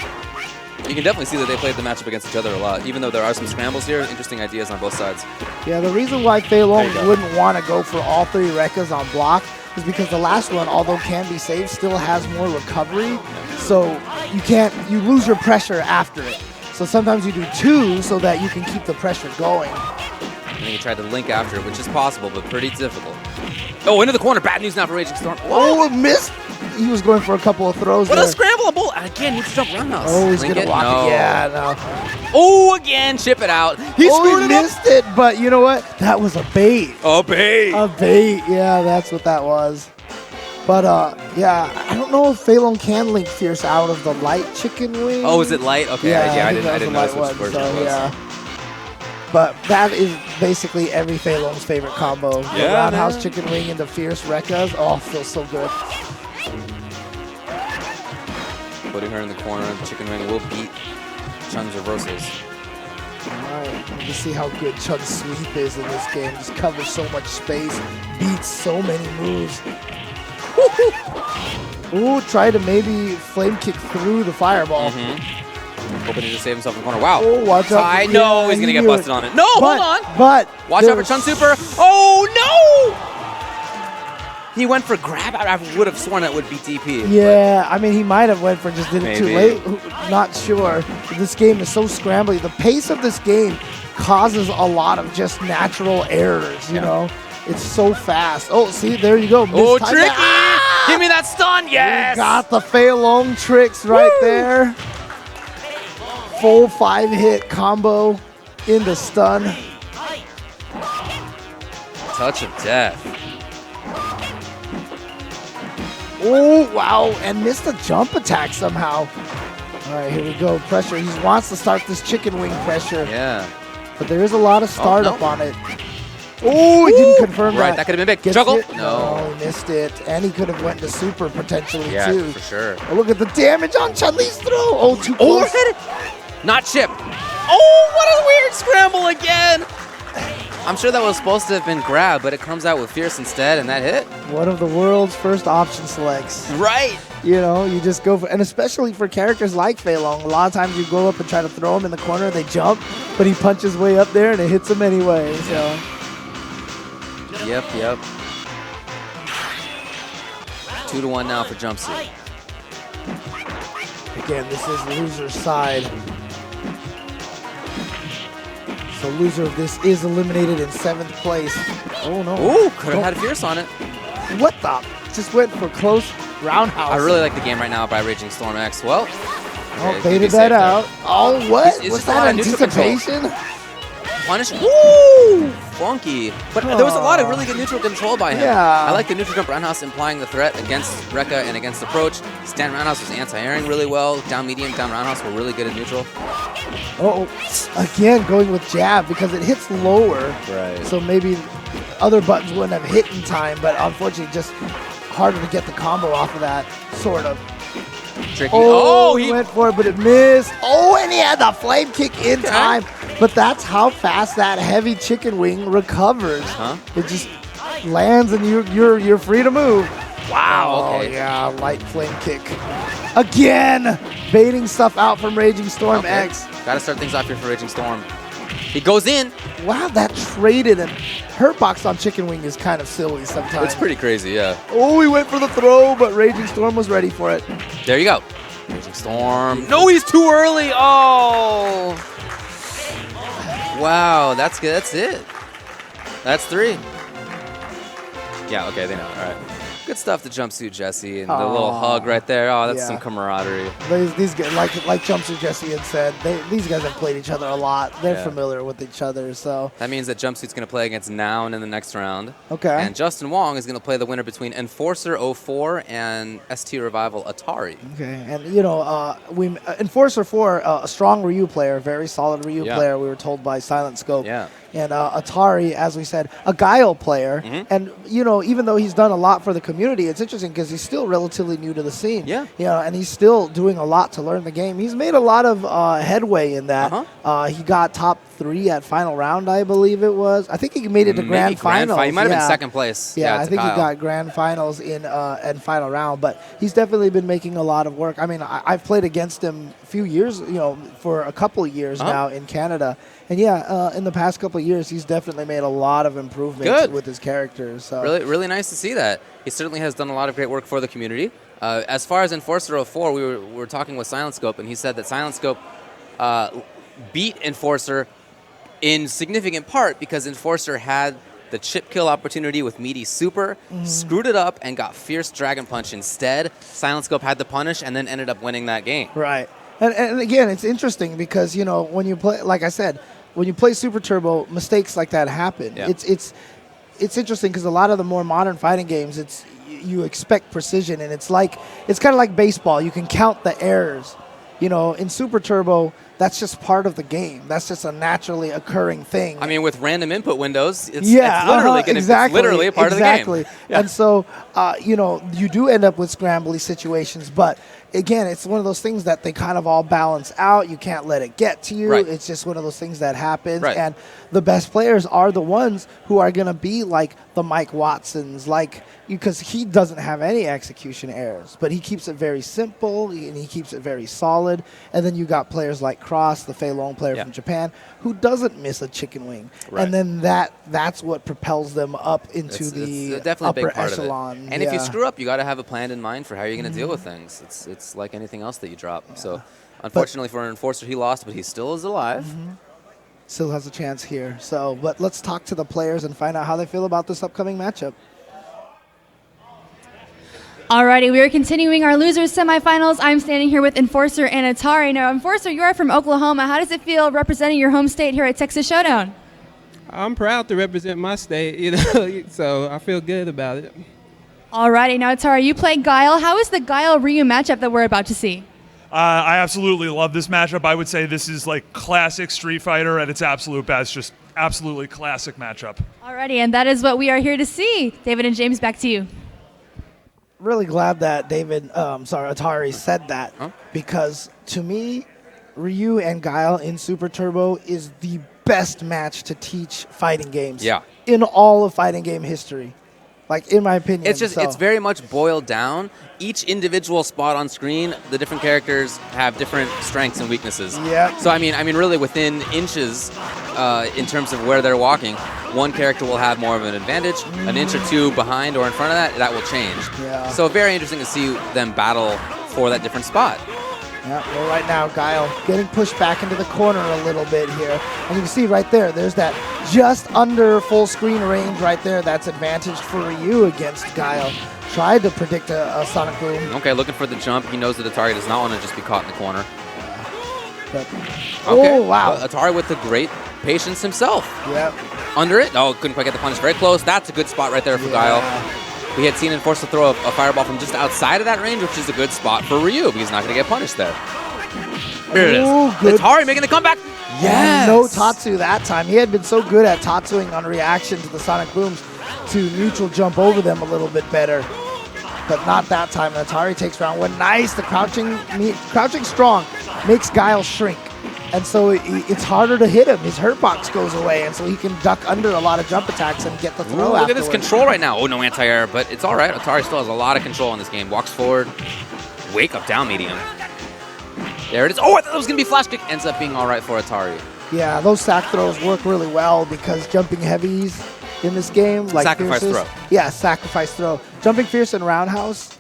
You can definitely see that they played the matchup against each other a lot. Even though there are some scrambles here, interesting ideas on both sides. Yeah, the reason why Fei Long wouldn't want to go for all 3 rekkas on block is because the last one, although can be saved, still has more recovery. So you lose your pressure after it. So sometimes you do 2 so that you can keep the pressure going. And then he tried to link after it, which is possible, but pretty difficult. Oh, into the corner. Bad news now for Raging Storm. Oh, it missed. He was going for a couple of throws What there. a scramble. And again, needs to jump roundhouse. Oh, he's going to walk it. Yeah, no. Oh, again, chip it out. He screwed it missed it, but you know what? That was a bait. A bait. A bait. Yeah, that's what that was. But, yeah, I don't know if Fei Long can link Fierce out of the light chicken wing. Oh, is it light? Okay, yeah, I didn't know which version it was. Yeah. But that is basically every Fei Long's favorite combo. The roundhouse chicken wing into Fierce Rekkas. Oh, feels so good. Putting her in the corner, the chicken wing will beat Chun's reversals. Alright, you see how good Chun's sweep is in this game. Just covers so much space, beats so many moves. Ooh, try to maybe flame kick through the fireball. Hoping to just save himself in the corner. Wow. Oh, watch out. No, he's going to get busted on it. No, hold on. But watch out for Chun Super. Oh, no! He went for grab. I would have sworn that would be DP. Yeah, I mean, he might have went for just did it too late. Not sure. This game is so scrambly. The pace of this game causes a lot of just natural errors, you know? It's so fast. Oh, see, there you go. Oh, tricky! Ah! Give me that stun, yes! You got the Fei Long tricks right there. Full 5-hit combo into stun. Touch of death. Oh, wow, and missed a jump attack somehow. All right, here we go. Pressure. He wants to start this chicken wing pressure. Yeah. But there is a lot of startup on it. Oh, he didn't confirm that. Right, that could have been big. Juggle? No, he missed it. And he could have went to super potentially, too. Yeah, for sure. Oh, look at the damage on Chun-Li's throw. Oh, too close. Not chip. Oh, what a weird scramble again. I'm sure that was supposed to have been grab, but it comes out with Fierce instead, and that hit. One of the world's first option selects. Right. You know, you just go for, and especially for characters like Fei Long, a lot of times you go up and try to throw him in the corner, they jump, but he punches way up there and it hits him anyway. So. Yep. 2-1 now for Jumpsuit. Again, this is loser's side. So loser of this is eliminated in 7th place. Oh no. Ooh, could have had Fierce on it. What the? Just went for close roundhouse. I really like the game right now by Raging Storm X. Well, Oh, baited that out. Oh, what? Was that anticipation? Punish. Woo! Funky. But there was a lot of really good neutral control by him. Yeah. I like the neutral jump roundhouse implying the threat against Rekka and against approach. Stand roundhouse was anti-airing really well. Down medium, down roundhouse were really good in neutral. Oh, again going with jab because it hits lower. Right. So maybe other buttons wouldn't have hit in time, but unfortunately just harder to get the combo off of that, sort of. Tricky. Oh, he went for it, but it missed. Oh, and he had the flame kick in time. But that's how fast that heavy chicken wing recovers. Huh? It just lands and you're free to move. Wow. Oh, yeah, light flame kick. Again, baiting stuff out from Raging Storm X. Got to start things off here for Raging Storm. He goes in. Wow, that traded and hurt box on chicken wing is kind of silly sometimes. It's pretty crazy, yeah. Oh, he went for the throw, but Raging Storm was ready for it. There you go. Raging Storm. No, he's too early. Oh. Wow, that's good. That's it. That's 3. Yeah, okay, they know. All right. Good stuff to Jumpsuit Jesse and the little hug right there. Oh, that's some camaraderie. These guys, like Jumpsuit Jesse had said, these guys have played each other a lot. They're familiar with each other, so. That means that Jumpsuit's going to play against Noun in the next round. Okay. And Justin Wong is going to play the winner between Enforcer 04 and ST Revival Atari. Okay, and Enforcer 4, a strong Ryu player, very solid Ryu player, we were told by Silent Scope. Yeah. And Atari, as we said, a Guile player. And, even though he's done a lot for the community, it's interesting because he's still relatively new to the scene. Yeah. And he's still doing a lot to learn the game. He's made a lot of headway in that. He got top 3 at final round, I believe it was. I think he made it to grand finals. He might have been second place. Yeah, I think he got grand finals in final round. But he's definitely been making a lot of work. I mean, I've played against him a few years, for a couple of years now in Canada. And in the past couple of years, he's definitely made a lot of improvements with his characters. So. Really, really nice to see that. He certainly has done a lot of great work for the community. As far as Enforcer 04, we were talking with Silent Scope, and he said that Silent Scope beat Enforcer in significant part because Enforcer had the chip kill opportunity with Meaty Super, screwed it up, and got Fierce Dragon Punch instead. Silent Scope had the punish and then ended up winning that game. Right. And again, it's interesting because, when you play, like I said, when you play Super Turbo, mistakes like that happen. Yeah. It's interesting because a lot of the more modern fighting games, you expect precision, and it's kind of like baseball. You can count the errors. In Super Turbo, that's just part of the game. That's just a naturally occurring thing. I mean, with random input windows, it's literally it's literally a part of the game. Yeah. And so, you do end up with scrambly situations, but again, it's one of those things that they kind of all balance out. You can't let it get to you. Right. It's just one of those things that happens. Right. And the best players are the ones who are going to be like the Mike Watsons, because he doesn't have any execution errors, but he keeps it very simple and he keeps it very solid. And then you got players like Cross, the Fei Long player from Japan, who doesn't miss a chicken wing. Right. And then that's what propels them up into the definitely upper a big part echelon. Of it. And if you screw up, you got to have a plan in mind for how you're going to deal with things. It's like anything else that you drop. Yeah. So, unfortunately for an Enforcer, he lost, but he still is alive. Still has a chance here. So, but let's talk to the players and find out how they feel about this upcoming matchup. Alrighty, we are continuing our losers semifinals. I'm standing here with Enforcer and Atari. Now, Enforcer, you are from Oklahoma. How does it feel representing your home state here at Texas Showdown? I'm proud to represent my state, so I feel good about it. Alrighty, now Atari, you play Guile. How is the Guile Ryu matchup that we're about to see? I absolutely love this matchup. I would say this is like classic Street Fighter at its absolute best. Just absolutely classic matchup. Alrighty, and that is what we are here to see. David and James, back to you. Really glad that Atari said that, because to me, Ryu and Guile in Super Turbo is the best match to teach fighting games in all of fighting game history. In my opinion. It's very much boiled down. Each individual spot on screen, the different characters have different strengths and weaknesses. Yeah. So I mean, really within inches, in terms of where they're walking, one character will have more of an advantage. An inch or two behind or in front of that will change. Yeah. So very interesting to see them battle for that different spot. Yeah, well, right now, Guile getting pushed back into the corner a little bit here. And you can see right there, there's that just under full screen range right there. That's advantaged for Ryu against Guile. Tried to predict a Sonic Boom. Okay, looking for the jump. He knows that Atari does not want to just be caught in the corner. But, Okay. oh, wow. Atari with the great patience himself. Yep. Under it. Oh, couldn't quite get the punish. Very close. That's a good spot right there for Guile. We had seen Enforcer throw a fireball from just outside of that range, which is a good spot for Ryu, because he's not going to get punished there. Here it is. Ooh, good. Atari making the comeback. Yeah, no Tatsu that time. He had been so good at Tatsuing on reaction to the Sonic Booms to neutral jump over them a little bit better. But not that time. Atari takes round one. Nice. The crouching strong makes Guile shrink. And so it's harder to hit him. His hurt box goes away, and so he can duck under a lot of jump attacks and get the throw. Ooh, look at this control right now. Oh, no anti-air, but it's all right. Atari still has a lot of control in this game. Walks forward. Wake up down medium. There it is. Oh, I thought it was going to be flash kick. Ends up being all right for Atari. Yeah, those sack throws work really well because jumping heavies in this game, like Sacrifice Fierce's, throw. Yeah, sacrifice throw. Jumping Fierce and Roundhouse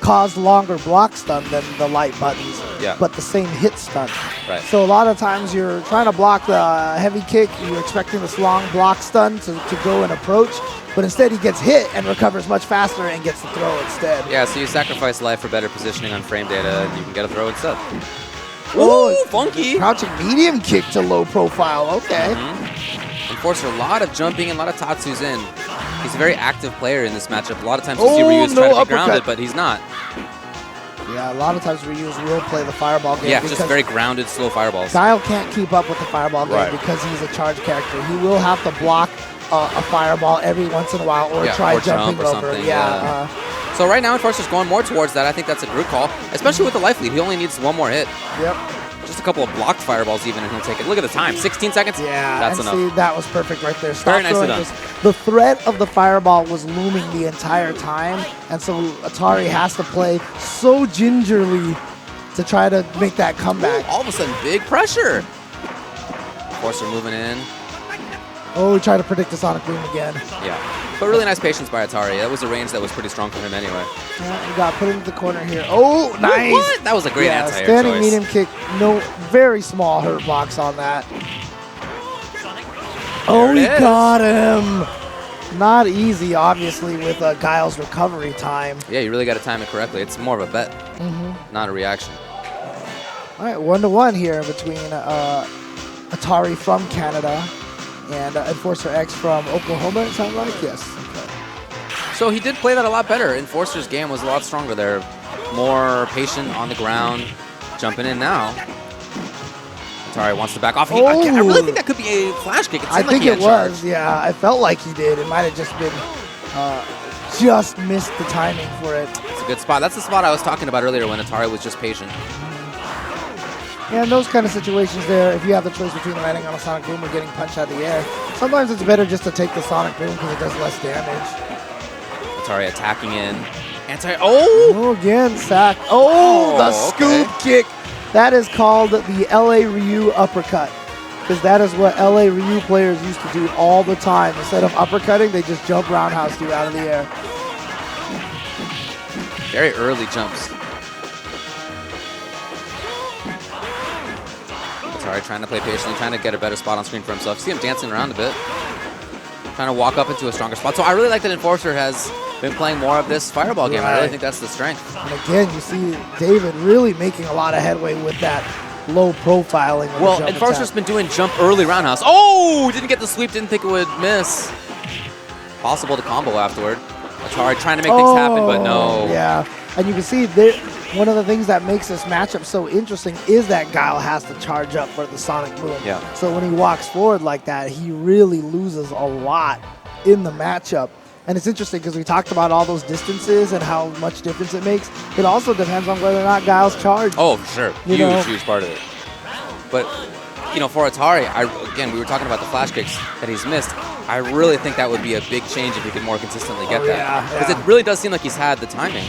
cause longer block stun than the light buttons, but the same hit stun. Right. So a lot of times you're trying to block the heavy kick, you're expecting this long block stun to go and approach, but instead he gets hit and recovers much faster and gets the throw instead. Yeah, so you sacrifice life for better positioning on frame data, and you can get a throw instead. Ooh, funky. Crouching medium kick to low profile, okay. Enforcer, a lot of jumping and a lot of Tatsus in. He's a very active player in this matchup. A lot of times you see Ryu's try to be grounded, but he's not. Yeah, a lot of times Ryu's will play the fireball game. Yeah, just very grounded, slow fireballs. Guile can't keep up with the fireball game because he's a charge character. He will have to block a fireball every once in a while or try jumping over. So right now, Enforcer's going more towards that. I think that's a good call, especially with the life lead. He only needs one more hit. Yep. Just a couple of blocked fireballs even, and he'll take it. Look at the time, 16 seconds. Yeah, that's and enough. see, that was perfect right there. Very nicely done. The threat of the fireball was looming the entire time, and so Atari has to play so gingerly to try to make that comeback. Ooh, all of a sudden, big pressure. Enforcer moving in. Oh, we tried to predict the Sonic Boom again. Yeah, but really nice patience by Atari. That was a range that was pretty strong for him anyway. Yeah, we got put into the corner here. Oh, nice. What? That was a great anti-air standing choice. medium kick. No, very small hurt box on that. Oh, he got him. Not easy, obviously, with Guile's recovery time. Yeah, you really got to time it correctly. It's more of a bet, not a reaction. All right, 1-1 here between Atari from Canada and Enforcer X from Oklahoma, it sounds like? Yes. Okay. So he did play that a lot better. Enforcer's game was a lot stronger there. More patient on the ground, jumping in now. Atari wants to back off. I really think that could be a flash kick. I think it was, yeah. I felt like he did. It might have just been, just missed the timing for it. It's a good spot. That's the spot I was talking about earlier when Atari was just patient. Yeah, in those kind of situations there, if you have the choice between landing on a Sonic Boom or getting punched out of the air, sometimes it's better just to take the Sonic Boom because it does less damage. Atari attacking in. Oh, again, sack. Oh, the scoop kick. That is called the LA Ryu uppercut. Because that is what LA Ryu players used to do all the time. Instead of uppercutting, they just jump roundhouse you out of the air. Very early jumps. Atari trying to play patiently, trying to get a better spot on screen for himself. See him dancing around a bit. Trying to walk up into a stronger spot. So I really like that Enforcer has been playing more of this fireball game. I really think that's the strength. And again, you see David really making a lot of headway with that low profiling. Well, Enforcer's been doing jump early roundhouse. Oh, didn't get the sweep, didn't think it would miss. Possible to combo afterward. Atari trying to make things happen, but no. Yeah, and you can see one of the things that makes this matchup so interesting is that Guile has to charge up for the Sonic Boom. Yeah. So when he walks forward like that, he really loses a lot in the matchup. And it's interesting because we talked about all those distances and how much difference it makes. It also depends on whether or not Guile's charged. Oh, for sure. Huge part of it. But, for Atari, again, we were talking about the flash kicks that he's missed. I really think that would be a big change if he could more consistently get that. Because it really does seem like he's had the timing,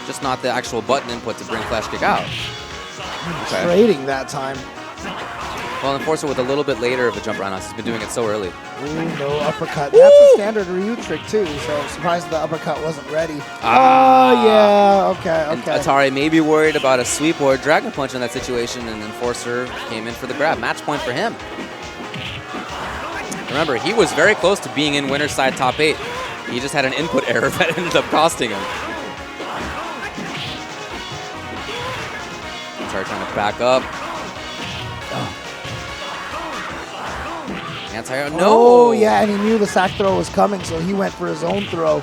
just not the actual button input to bring flash kick out. Trading that time. Well, Enforcer with a little bit later of a jump roundhouse. He's been doing it so early. Ooh, no uppercut. That's a standard Ryu trick, too, so I'm surprised the uppercut wasn't ready. Oh, yeah. Okay, And okay. Atari may be worried about a sweep or a Dragon Punch in that situation, and Enforcer came in for the grab. Match point for him. Remember, he was very close to being in winner's side top 8. He just had an input error that ended up costing him. Atari trying to back up. Anti-air, no! Oh, yeah, and he knew the sack throw was coming, so he went for his own throw.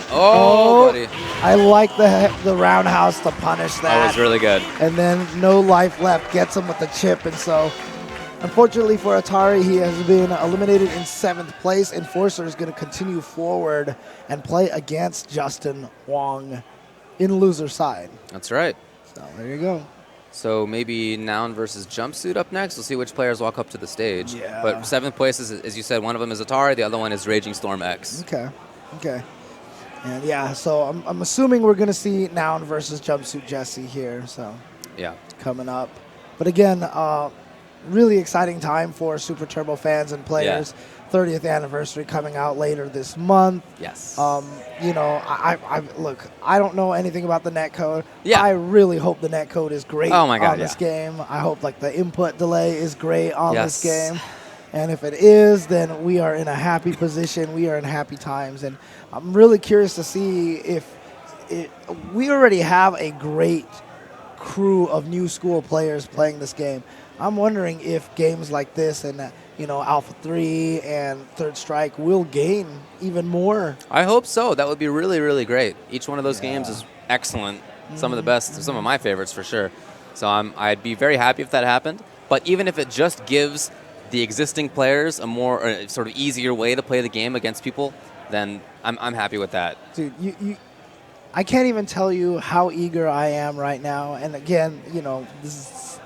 Oh, buddy. I like the roundhouse to punish that. That was really good. And then no life left, gets him with the chip, and so unfortunately for Atari, he has been eliminated in 7th place. Enforcer is going to continue forward and play against Justin Wong in loser side. That's right. So there you go. So maybe Noun versus Jumpsuit up next. We'll see which players walk up to the stage. Yeah. But 7th place is, as you said, one of them is Atari, the other one is Raging Storm X. Okay. Okay. And yeah, so I'm assuming we're going to see Noun versus Jumpsuit Jesse here. So yeah, coming up. But again, really exciting time for Super Turbo fans and players. 30th anniversary coming out later this month. Yes. You know, I look, I don't know anything about the netcode. Yeah. I really hope the netcode is great Oh my God, on this game. I hope like the input delay is great on this game. And if it is, then we are in a happy position. We are in happy times. And I'm really curious to see if we already have a great crew of new school players playing this game. I'm wondering if games like this and Alpha 3 and Third Strike will gain even more. I hope so. That would be really, really great. Each one of those games is excellent. Some of the best, some of my favorites for sure. So I'd be very happy if that happened. But even if it just gives the existing players a more sort of easier way to play the game against people, then I'm happy with that. Dude, I can't even tell you how eager I am right now. And again, this is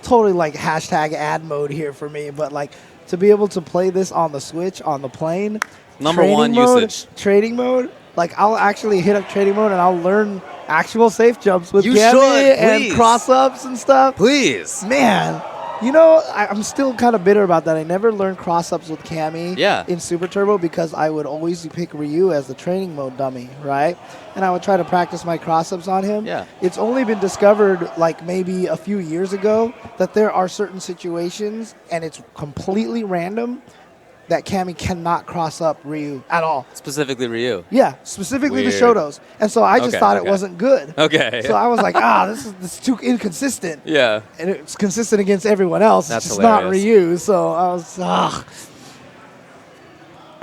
totally like hashtag ad mode here for me, but like to be able to play this on the Switch, on the plane. Number one usage. Trading mode. Like I'll actually hit up trading mode and I'll learn actual safe jumps with You Gammy should, and please. cross-ups and stuff. Please. Man, I'm still kind of bitter about that. I never learned cross-ups with Cammy in Super Turbo because I would always pick Ryu as the training mode dummy, right? And I would try to practice my cross-ups on him. Yeah. It's only been discovered like maybe a few years ago that there are certain situations, and it's completely random, that Cammy cannot cross up Ryu at all. Specifically Ryu. Yeah, specifically Weird. the Shotos. And so I just thought it wasn't good. Okay. So I was like, this is too inconsistent. Yeah. And it's consistent against everyone else. That's it's just not hilarious. Ryu. So I was, I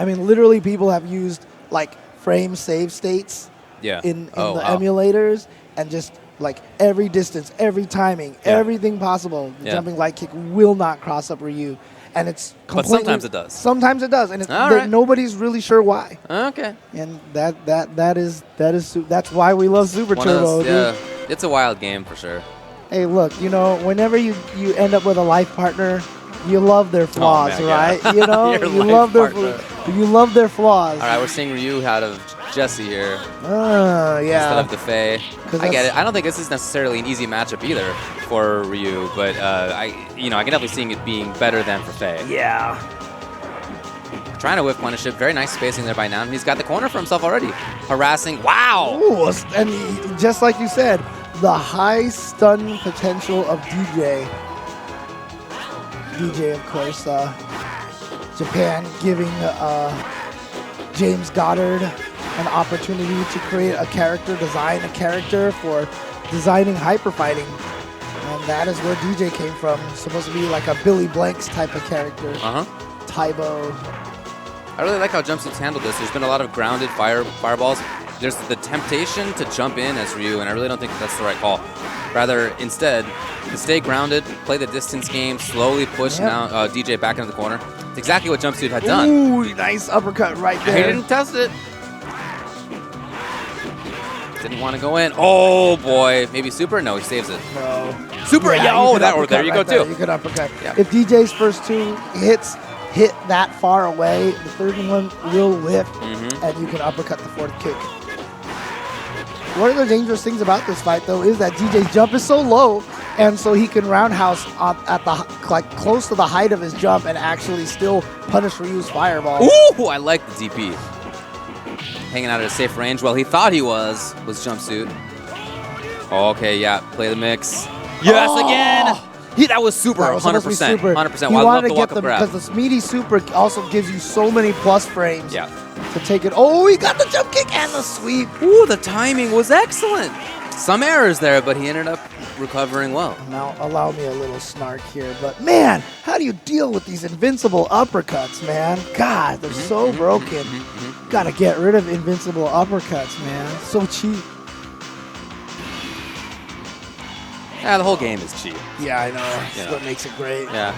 mean, literally people have used like frame save states in the emulators and just like every distance, every timing, everything possible. The jumping light kick will not cross up Ryu. And it's completely... But sometimes it does. Sometimes it does. And it's, All right. nobody's really sure why. Okay. And that's why we love Super Turbo, dude. It's a wild game for sure. Hey, look, whenever you end up with a life partner, you love their flaws, man, right? yeah. Your You life love their flaws. All right, we're seeing Ryu out of Jesse here. Yeah. Instead of DeFei. I get it. I don't think this is necessarily an easy matchup either for Ryu, but I can definitely see it being better than for Fei. Yeah. Trying to whip punish it. Very nice spacing there by Noun. He's got the corner for himself already. Harassing. Wow. Ooh, and just like you said, the high stun potential of DJ. DJ, of course, Japan giving James Goddard an opportunity to create a character, design a character for designing hyper fighting. And that is where DJ came from. It's supposed to be like a Billy Blanks type of character. Taibo. I really like how Jumpsuit's handled this. There's been a lot of grounded fireballs. There's the temptation to jump in as Ryu, and I really don't think that's the right call. Rather, instead, to stay grounded, play the distance game, slowly push now DJ back into the corner. It's exactly what Jumpsuit had done. Ooh, nice uppercut right there. He didn't test it. Didn't want to go in. Oh, boy. Maybe super? No, he saves it. No. Super? Yeah, there you go, there. too. You could uppercut. Yeah. If DJ's first two hits hit that far away, the third one will lift, and you can uppercut the fourth kick. One of the dangerous things about this fight, though, is that DJ's jump is so low and so he can roundhouse at the close to the height of his jump and actually still punish Ryu's fireball. Ooh, I like the DP. Hanging out at a safe range. Well, he thought he was Jumpsuit. Okay, yeah, play the mix. Yes, again. That was super, That was 100%. 100%. He Well, I love wanted the to get walk-up them grab. because the meaty super also gives you so many plus frames. Yeah. To take it. Oh, he got the jump kick and the sweep. Ooh, the timing was excellent. Some errors there, but he ended up recovering well. Now, allow me a little snark here, but man, how do you deal with these invincible uppercuts, man? God, they're so broken. Gotta get rid of invincible uppercuts, man. So cheap. Yeah, the whole game is cheap. Yeah, I know. That's what makes it great. Yeah.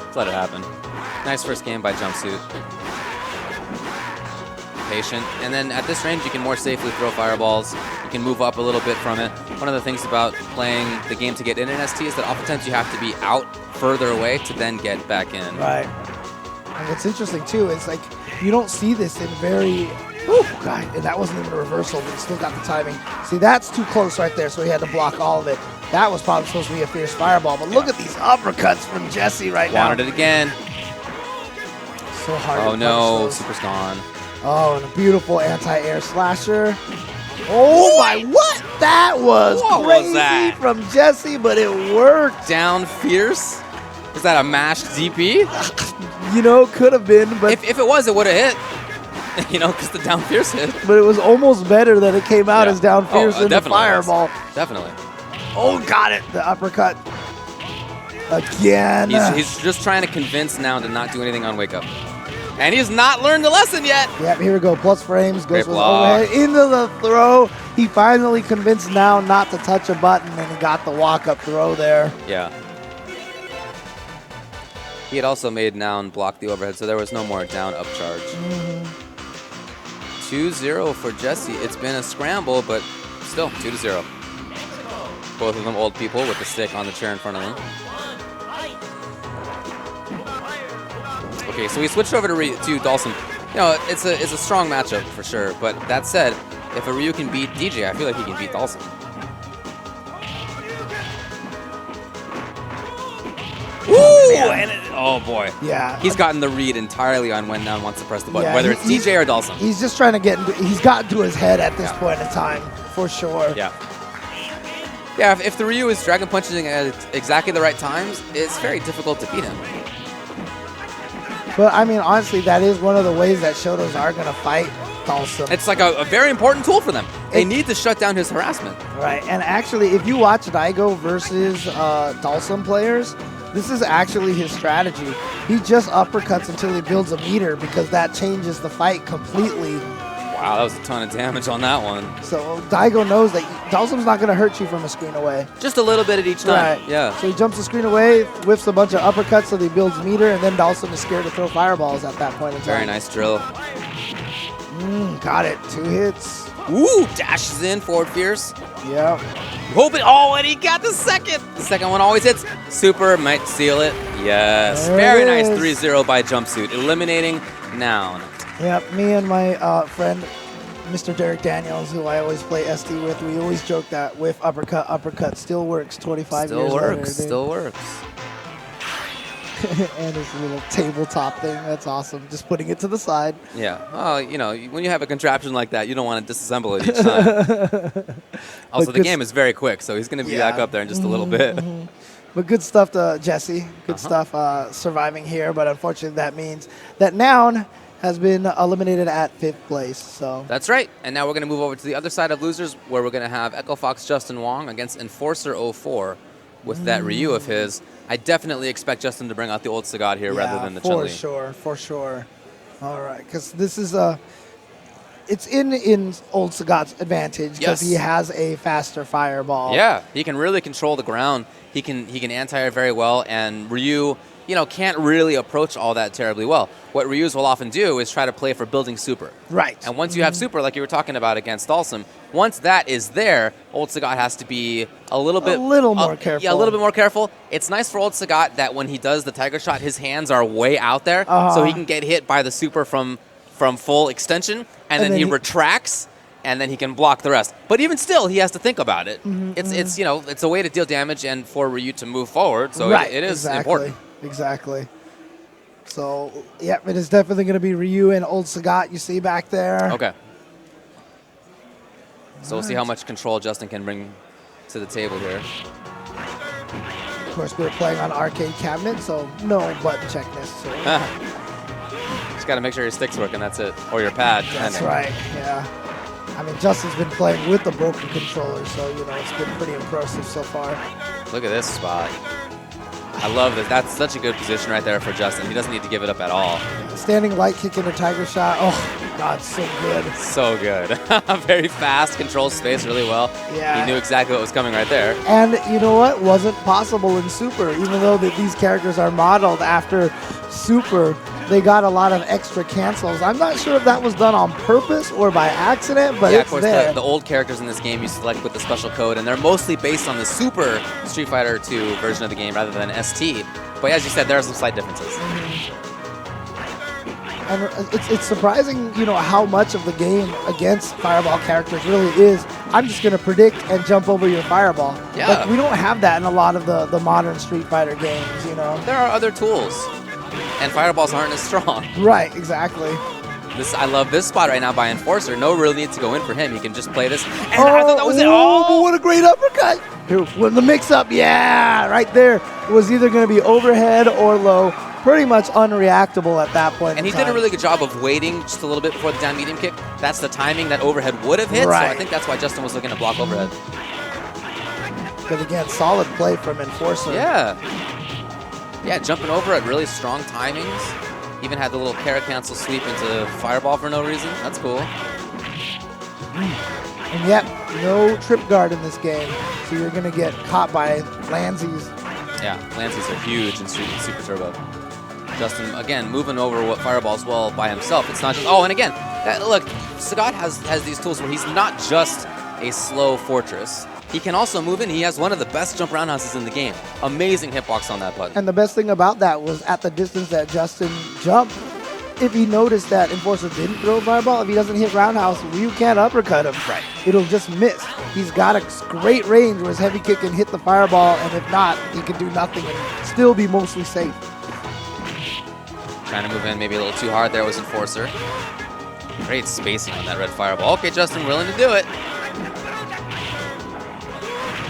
Let's let it happen. Nice first game by Jumpsuit. Patient. And then at this range, you can more safely throw fireballs. You can move up a little bit from it. One of the things about playing the game to get in an ST is that oftentimes you have to be out further away to then get back in. Right. And what's interesting, too, is like you don't see this in very... Oh, God. And that wasn't even a reversal, but he still got the timing. See, that's too close right there, so he had to block all of it. That was probably supposed to be a fierce fireball, but look at these uppercuts from Jesse right now. Wanted it again. So hard Oh, to no. punish those. Super's gone. Oh, and a beautiful anti-air slasher. Oh, my, what? That was What was crazy that? from Jesse, but it worked. Down fierce? Is that a mashed DP? You know, could have been, but... If it was, it would have hit. You know, because the down fierce hit. But it was almost better that it came out as down fierce than the definitely fireball. was. Definitely. Oh, got it. The uppercut. Again. He's just trying to convince Noun to not do anything on wake up. And he's not learned the lesson yet. Yep, here we go. Plus frames. Great Goes with block. overhead into the throw. He finally convinced Now not to touch a button, and he got the walk-up throw there. Yeah. He had also made Noun block the overhead, so there was no more down up charge. 2-0 for Jesse. It's been a scramble, but still 2-0. Both of them old people with the stick on the chair in front of them. Okay, so we switched over to Dawson. You know, it's a strong matchup for sure, but that said, if a Ryu can beat DJ, I feel like he can beat Dawson. Ooh, and oh boy. Yeah. He's gotten the read entirely on when Noun wants to press the button, Yeah, whether it's DJ or Dawson. He's just trying to get into, he's gotten to his head at this point in time, for sure. Yeah. Yeah, if the Ryu is Dragon Punching at exactly the right times, it's very difficult to beat him. But, I mean, honestly, that is one of the ways that Shotos are going to fight Dawson. It's like a very important tool for them. They need to shut down his harassment. Right, and actually, if you watch Daigo versus Dawson players, this is actually his strategy. He just uppercuts until he builds a meter because that changes the fight completely. Wow, that was a ton of damage on that one. So Daigo knows that Dawson's not going to hurt you from a screen away. Just a little bit at each time. Right. Yeah. So he jumps the screen away, whiffs a bunch of uppercuts so that he builds meter, and then Dawson is scared to throw fireballs at that point in time. Very nice drill. Got it. 2 hits. Ooh, dashes in, forward fierce. Yep. Hoping, and he got the second. The second one always hits. Super might seal it. Yes. There Very it nice is. 3-0 by Jumpsuit, eliminating Noun. Yep, me and my friend, Mr. Derek Daniels, who I always play ST with, we always joke that whiff, uppercut still works 25 years later. Still works. And his little tabletop thing, that's awesome. Just putting it to the side. Yeah. Well, you know, when you have a contraption like that, you don't want to disassemble it each time. Also, the game is very quick, so he's going to be back up there in just a little bit. But good stuff to Jesse. Good stuff surviving here, but unfortunately that means that Noun has been eliminated at 5th place. So That's right. And now we're going to move over to the other side of losers, where we're going to have Echo Fox Justin Wong against Enforcer 04 with that Ryu of his. I definitely expect Justin to bring out the old Sagat here rather than the Chun-Li. For sure. All right, because this is it's in old Sagat's advantage because he has a faster fireball. Yeah, he can really control the ground. He can anti-air very well, and Ryu, can't really approach all that terribly well. What Ryus will often do is try to play for building super. Right. And once you have super, like you were talking about against Dawson, once that is there, old Sagat has to be a little more careful. Yeah, a little bit more careful. It's nice for old Sagat that when he does the Tiger Shot, his hands are way out there, so he can get hit by the super from full extension, and then he retracts and then he can block the rest. But even still, he has to think about it. Mhm, It's it's a way to deal damage and for Ryu to move forward. So right, it is exactly, important. Exactly. So, yeah, it is definitely going to be Ryu and Old Sagat you see back there. Okay. So we'll see how much control Justin can bring to the table here. Of course, we're playing on arcade cabinet, so no button check necessary. Just got to make sure your stick's working, that's it. Or your pad. That's depending. right, yeah. I mean, Justin's been playing with the broken controller, so, it's been pretty impressive so far. Look at this spot. I love this. That's such a good position right there for Justin. He doesn't need to give it up at all. Standing light kick into Tiger shot. Oh, God, so good. So good. Very fast, controls space really well. Yeah. He knew exactly what was coming right there. And you know what? Wasn't possible in Super. Even though these characters are modeled after Super, they got a lot of extra cancels. I'm not sure if that was done on purpose or by accident, but yeah, it's of course, there. the old characters in this game you select with the special code, and they're mostly based on the Super Street Fighter 2 version of the game rather than ST. But as you said, there are some slight differences. And it's surprising, how much of the game against Fireball characters really is, I'm just going to predict and jump over your Fireball. Yeah. Like, we don't have that in a lot of the modern Street Fighter games, There are other tools, and Fireballs aren't as strong. Right, exactly. I love this spot right now by Enforcer. No real need to go in for him. He can just play this. And I Oh, thought that was it. but what a great uppercut. Here, when the mix-up, yeah, right there. It was either going to be overhead or low. Pretty much unreactable at that point. And he did a really good job of waiting just a little bit before the down medium kick. That's the timing that overhead would have hit. Right. So I think that's why Justin was looking to block overhead. But again, solid play from Enforcer. Yeah. Yeah, jumping over at really strong timings. Even had the little Kara cancel sweep into Fireball for no reason. That's cool. And yet, no trip guard in this game. So you're going to get caught by Lanzies. Yeah, Lances are huge in Super Turbo. Justin, again, moving over what Fireball's well by himself. It's not just, and again, look, Sagat has these tools where he's not just a slow fortress. He can also move in. He has one of the best jump roundhouses in the game. Amazing hitbox on that button. And the best thing about that was at the distance that Justin jumped, if he noticed that Enforcer didn't throw Fireball, if he doesn't hit roundhouse, you can't uppercut him. Right. It'll just miss. He's got a great range where his heavy kick can hit the Fireball, and if not, he can do nothing and still be mostly safe. Trying to move in maybe a little too hard there was Enforcer. Great spacing on that red Fireball. Okay, Justin willing to do it.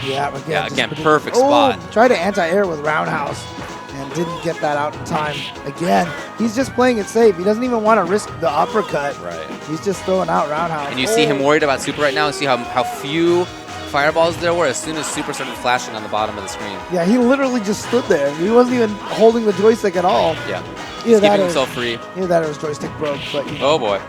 Yeah, again, perfect spot. Tried to anti-air with roundhouse and didn't get that out in time. Again, he's just playing it safe. He doesn't even want to risk the uppercut. Right. He's just throwing out roundhouse. And you see him worried about Super right now. See how few Fireballs there were as soon as Super started flashing on the bottom of the screen. Yeah, he literally just stood there. He wasn't even holding the joystick at all. Yeah. He's keeping himself free. Either that or his joystick broke. But oh boy.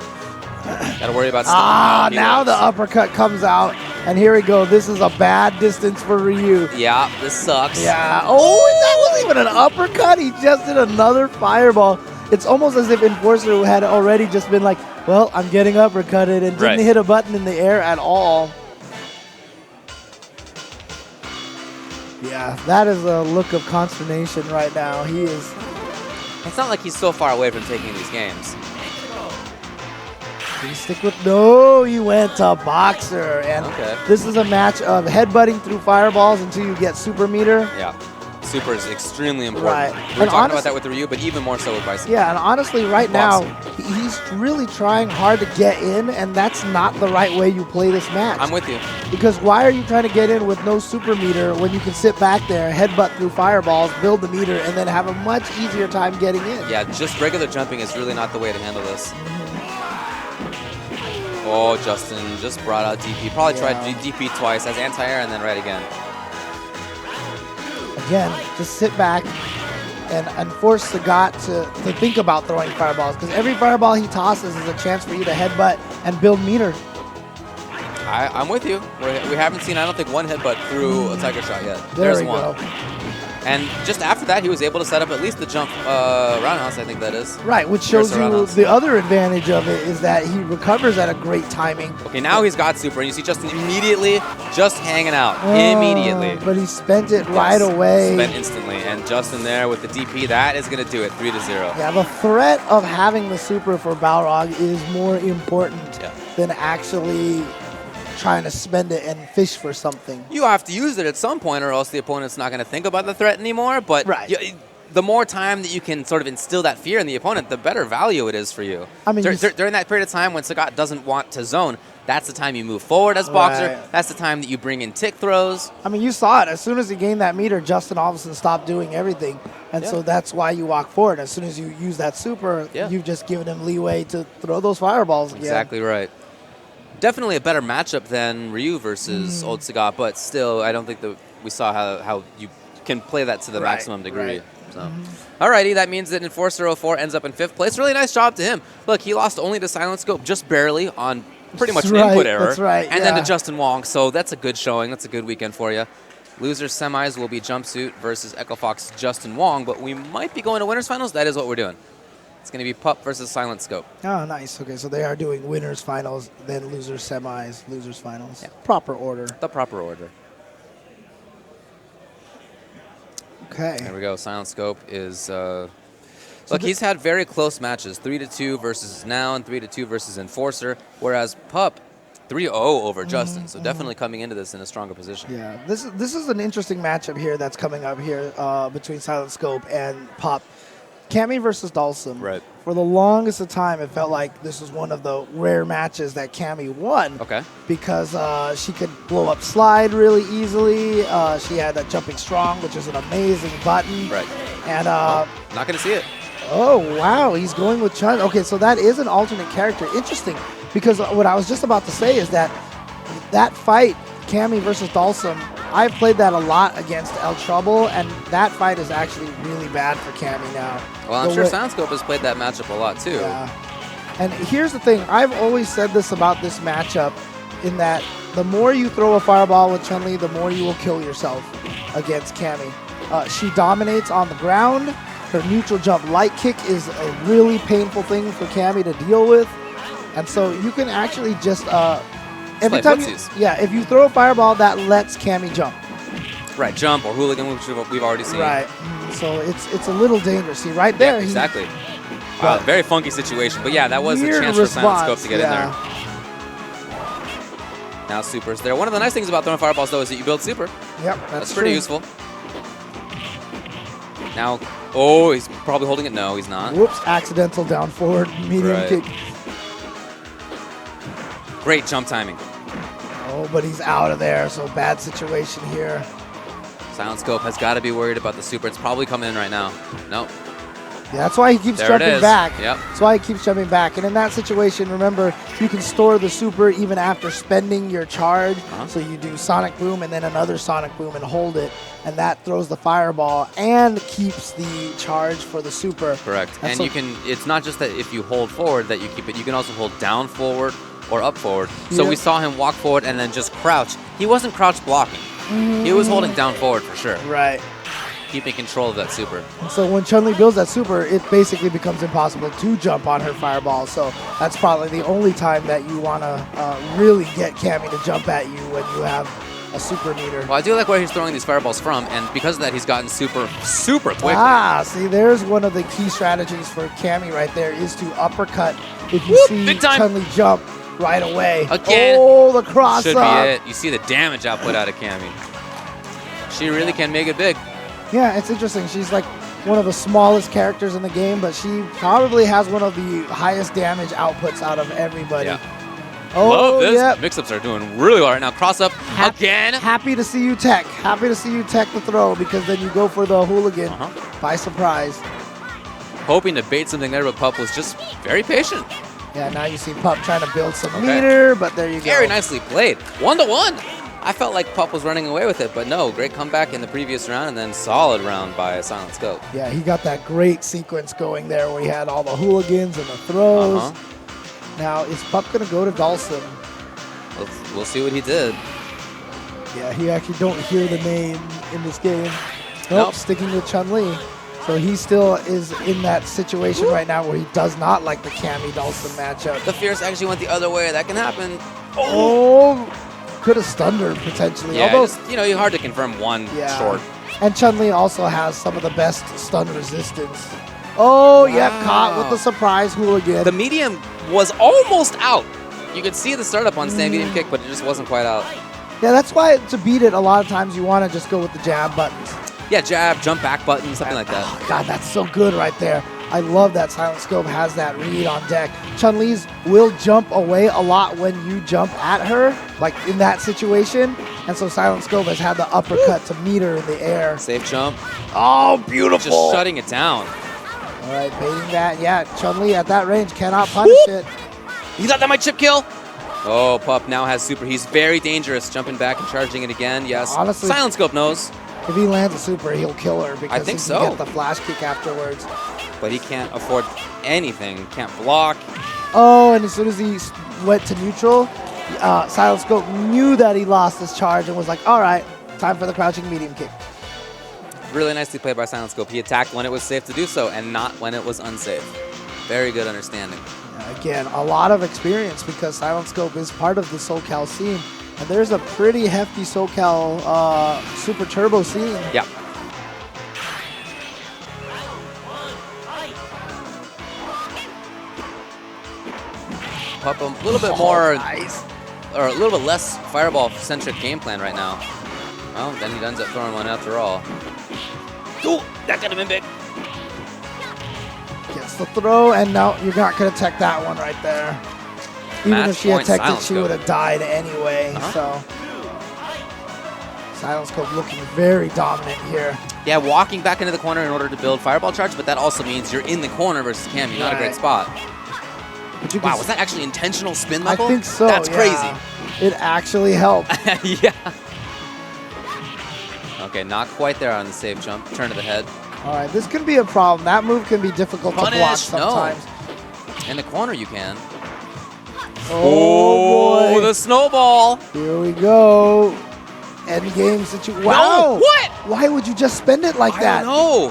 Gotta worry about stuff. Now the uppercut comes out. And here we go. This is a bad distance for Ryu. Yeah, this sucks. Yeah. Oh, that wasn't even an uppercut. He just did another Fireball. It's almost as if Enforcer had already just been like, well, I'm getting uppercutted and didn't hit a button in the air at all. Yeah, that is a look of consternation right now. He is. It's not like he's so far away from taking these games. Did he stick with? No, he went to Boxer. And this is a match of headbutting through Fireballs until you get Super Meter. Yeah. Super is extremely important. Right. We were talking about that with Ryu, but even more so with Bison. Yeah, and honestly, right now, he's really trying hard to get in, and that's not the right way you play this match. I'm with you. Because why are you trying to get in with no Super Meter when you can sit back there, headbutt through Fireballs, build the meter, and then have a much easier time getting in? Yeah, just regular jumping is really not the way to handle this. Oh, Justin just brought out DP. Probably tried DP twice as anti-air and then right again. Again, just sit back and force Sagat to think about throwing Fireballs, because every Fireball he tosses is a chance for you to headbutt and build meter. I'm with you. We haven't seen, I don't think, one headbutt through a Tiger Shot yet. There's one. Go. And just after that, he was able to set up at least the jump roundhouse, I think that is. Right, which shows Reverse you roundhouse. the other advantage of it is that he recovers at a great timing. Okay, now he's got super, and you see Justin immediately just hanging out. Immediately. But he spent it right away. Spent instantly. And Justin there with the DP, that is going to do it, 3-0. Yeah, the threat of having the super for Balrog is more important than actually trying to spend it and fish for something. You have to use it at some point, or else the opponent's not going to think about the threat anymore. But the more time that you can sort of instill that fear in the opponent, the better value it is for you. I mean, during that period of time when Sagat doesn't want to zone, that's the time you move forward as boxer. Right. That's the time that you bring in tick throws. I mean, you saw it. As soon as he gained that meter, Justin all of a sudden stopped doing everything. And so that's why you walk forward. As soon as you use that super, you've just given him leeway to throw those fireballs again. Exactly right. Definitely a better matchup than Ryu versus Old Sagat, but still, I don't think that we saw how you can play that to the maximum degree. So, alrighty, that means that Enforcer 04 ends up in 5th place. Really nice job to him. Look, he lost only to Silent Scope, just barely on pretty much an input error. That's right. And then to Justin Wong, so that's a good showing. That's a good weekend for you. Losers semis will be Jumpsuit versus Echo Fox Justin Wong, but we might be going to winners finals. That is what we're doing. It's going to be Pup versus Silent Scope. Oh, nice. Okay, so they are doing winners finals, then losers semis, losers finals. Proper order. The proper order. Okay. There we go. Silent Scope is... look, he's had very close matches. 3-2 versus Noun, 3-2 versus Enforcer, whereas Pup, 3-0 over Justin. So definitely coming into this in a stronger position. Yeah, this is an interesting matchup here that's coming up here between Silent Scope and Pup. Cammy versus Dhalsim. Right. For the longest of time, it felt like this was one of the rare matches that Cammy won. Okay. Because she could blow up slide really easily. She had that jumping strong, which is an amazing button. Right. And not going to see it. Oh, wow. He's going with Chun. Okay, so that is an alternate character. Interesting. Because what I was just about to say is that fight, Cammy versus Dhalsim, I've played that a lot against El Trouble, and that fight is actually really bad for Cammy now. Well, I'm sure Soundscope has played that matchup a lot, too. Yeah. And here's the thing. I've always said this about this matchup, in that the more you throw a fireball with Chun-Li, the more you will kill yourself against Cammy. She dominates on the ground. Her neutral jump light kick is a really painful thing for Cammy to deal with. And so you can actually just... every time if you throw a fireball, that lets Cammy jump. Right, jump or hooligan, which we've already seen. Right. So it's a little dangerous. See, right there. Yeah, exactly. Wow, very funky situation. But yeah, that was the chance for Silent Scope to get in there. Now Super's there. One of the nice things about throwing fireballs, though, is that you build Super. Yep, that's pretty useful. Now, he's probably holding it. No, he's not. Whoops, accidental down forward, medium kick. Great jump timing. Oh, but he's out of there, so bad situation here. Silent Scope has got to be worried about the Super. It's probably coming in right now. Nope. Yeah, that's why he keeps jumping back. That's why he keeps jumping back. And in that situation, remember, you can store the Super even after spending your charge. So you do Sonic Boom and then another Sonic Boom and hold it. And that throws the fireball and keeps the charge for the Super. Correct. And you can, it's not just that if you hold forward that you keep it. You can also hold down forward or up forward. So we saw him walk forward and then just crouch. He wasn't crouch blocking. He was holding down forward for sure. Right. Keeping control of that Super. And so when Chun-Li builds that Super, it basically becomes impossible to jump on her fireball. So that's probably the only time that you want to really get Cammy to jump at you when you have a Super meter. Well, I do like where he's throwing these fireballs from, and because of that, he's gotten super quickly. See, there's one of the key strategies for Cammy right there is to uppercut if you see Chun-Li jump right away. Again. Oh, the cross Should up. be it. You see the damage output out of Cammy. She really can make it big. Yeah, it's interesting. She's like one of the smallest characters in the game, but she probably has one of the highest damage outputs out of everybody. Yeah. Oh, love this. Yep. Mix-ups are doing really well right now. Cross up again. Happy to see you tech. Happy to see you tech the throw because then you go for the hooligan by surprise. Hoping to bait something there, but Pup was just very patient. Yeah, now you see Pup trying to build some meter, but there you go. Very nicely played. 1-1. I felt like Pup was running away with it, but no, great comeback in the previous round and then solid round by Silent Scope. Yeah, he got that great sequence going there where he had all the hooligans and the throws. Now, is Pup going to go to Dhalsim? We'll see what he did. Yeah, he actually don't hear the name in this game. Nope, sticking with Chun-Li. So he still is in that situation right now where he does not like the Cammy Dawson matchup. The Fierce actually went the other way. That can happen. Oh, could have stunned her potentially. Yeah, Although, just, you know, hard to confirm one short. And Chun-Li also has some of the best stun resistance. Oh, yep, caught with the surprise hooligan. The medium was almost out. You could see the startup on stand medium kick, but it just wasn't quite out. Yeah, that's why to beat it, a lot of times you want to just go with the jab buttons. Yeah, jab, jump back button, something like that. Oh, God, that's so good right there. I love that Silent Scope has that read on deck. Chun-Li's will jump away a lot when you jump at her, like in that situation. And so Silent Scope has had the uppercut to meet her in the air. Safe jump. Oh, beautiful. Just shutting it down. All right, baiting that. Yeah, Chun-Li at that range cannot punish it. He thought that might chip kill. Oh, Pup now has super. He's very dangerous, jumping back and charging it again. Yes. Honestly, Silent Scope knows. If he lands a super, he'll kill her because think he can get the flash kick afterwards. But he can't afford anything. Can't block. Oh, and as soon as he went to neutral, Silent Scope knew that he lost his charge and was like, all right, time for the crouching medium kick. Really nicely played by Silent Scope. He attacked when it was safe to do so and not when it was unsafe. Very good understanding. Again, a lot of experience because Silent Scope is part of the SoCal scene. And there's a pretty hefty SoCal Super Turbo scene. Yeah. Pup, a little bit more, or a little bit less fireball-centric game plan right now. Well, then he ends up throwing one after all. Ooh, that could have been big. Gets the throw, and no, you're not going to tech that one right there. Even if she had teched it, she would have died anyway. So Silent Scope looking very dominant here. Yeah, walking back into the corner in order to build fireball charge, but that also means you're in the corner versus Cammy. Not a great spot. Wow, was that actually intentional spin level? I think so. That's yeah. crazy. It actually helped. Yeah. Okay, not quite there on the safe jump. Turn to the head. All right, this can be a problem. That move can be difficult to block sometimes. No. In the corner you can. Oh, boy. The snowball. Here we go. End game situation. Wow. No, what? Why would you just spend it like that? No.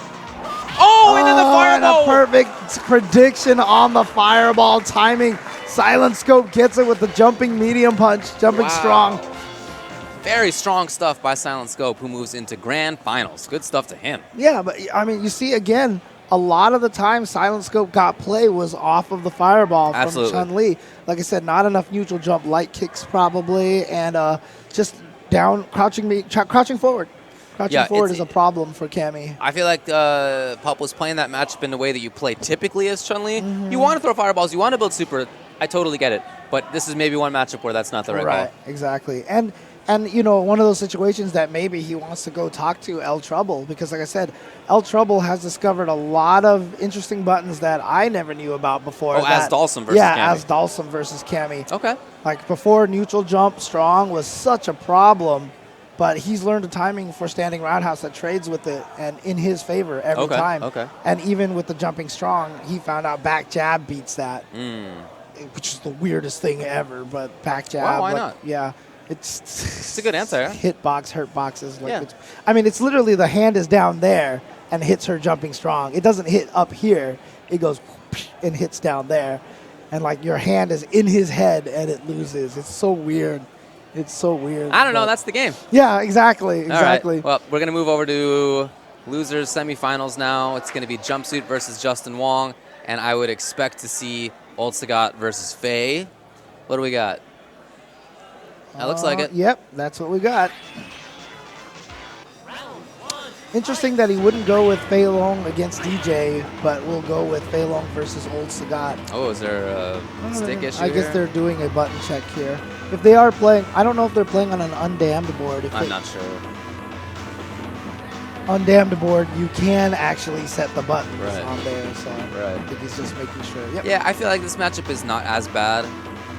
Oh, into the fireball. And a perfect prediction on the fireball timing. Silent Scope gets it with the jumping medium punch, jumping strong. Very strong stuff by Silent Scope, who moves into grand finals. Good stuff to him. Yeah, but I mean, you see again, a lot of the time Silent Scope got play was off of the fireball from Chun-Li. Like I said, not enough neutral jump, light kicks probably, and just down, crouching forward. Crouching forward is a problem for Cammy. I feel like Pup was playing that matchup in the way that you play typically as Chun-Li. You want to throw fireballs, you want to build super. I totally get it. But this is maybe one matchup where that's not the right call. Exactly. And you know, one of those situations that maybe he wants to go talk to El Trouble, because like I said, El Trouble has discovered a lot of interesting buttons that I never knew about before. Oh, as Dalsum versus Cammy. Yeah, as Dalsum versus Cammy. Okay. Like before, neutral jump strong was such a problem, but he's learned a timing for standing roundhouse that trades with it and in his favor every time. Okay. And even with the jumping strong, he found out back jab beats that, which is the weirdest thing ever, but back jab. Wow, why not? Yeah. It's a good answer. Yeah? Hit box, hurt boxes. Like I mean, it's literally the hand is down there and hits her jumping strong. It doesn't hit up here. It goes and hits down there. And like your hand is in his head and it loses. It's so weird. It's so weird. I don't know. That's the game. Yeah, exactly. All right. Well, we're going to move over to losers semifinals now. It's going to be Jumpsuit versus Justin Wong. And I would expect to see Old Sagat versus Faye. What do we got? That looks like it. Yep, that's what we got. Interesting that he wouldn't go with Fei Long against DJ, but we'll go with Fei Long versus Old Sagat. Oh, is there a stick issue I guess they're doing a button check here. If they are playing, I don't know if they're playing on an undammed board. I'm not sure. Undammed board, you can actually set the buttons on there, so I think he's just making sure. Yep. Yeah, I feel like this matchup is not as bad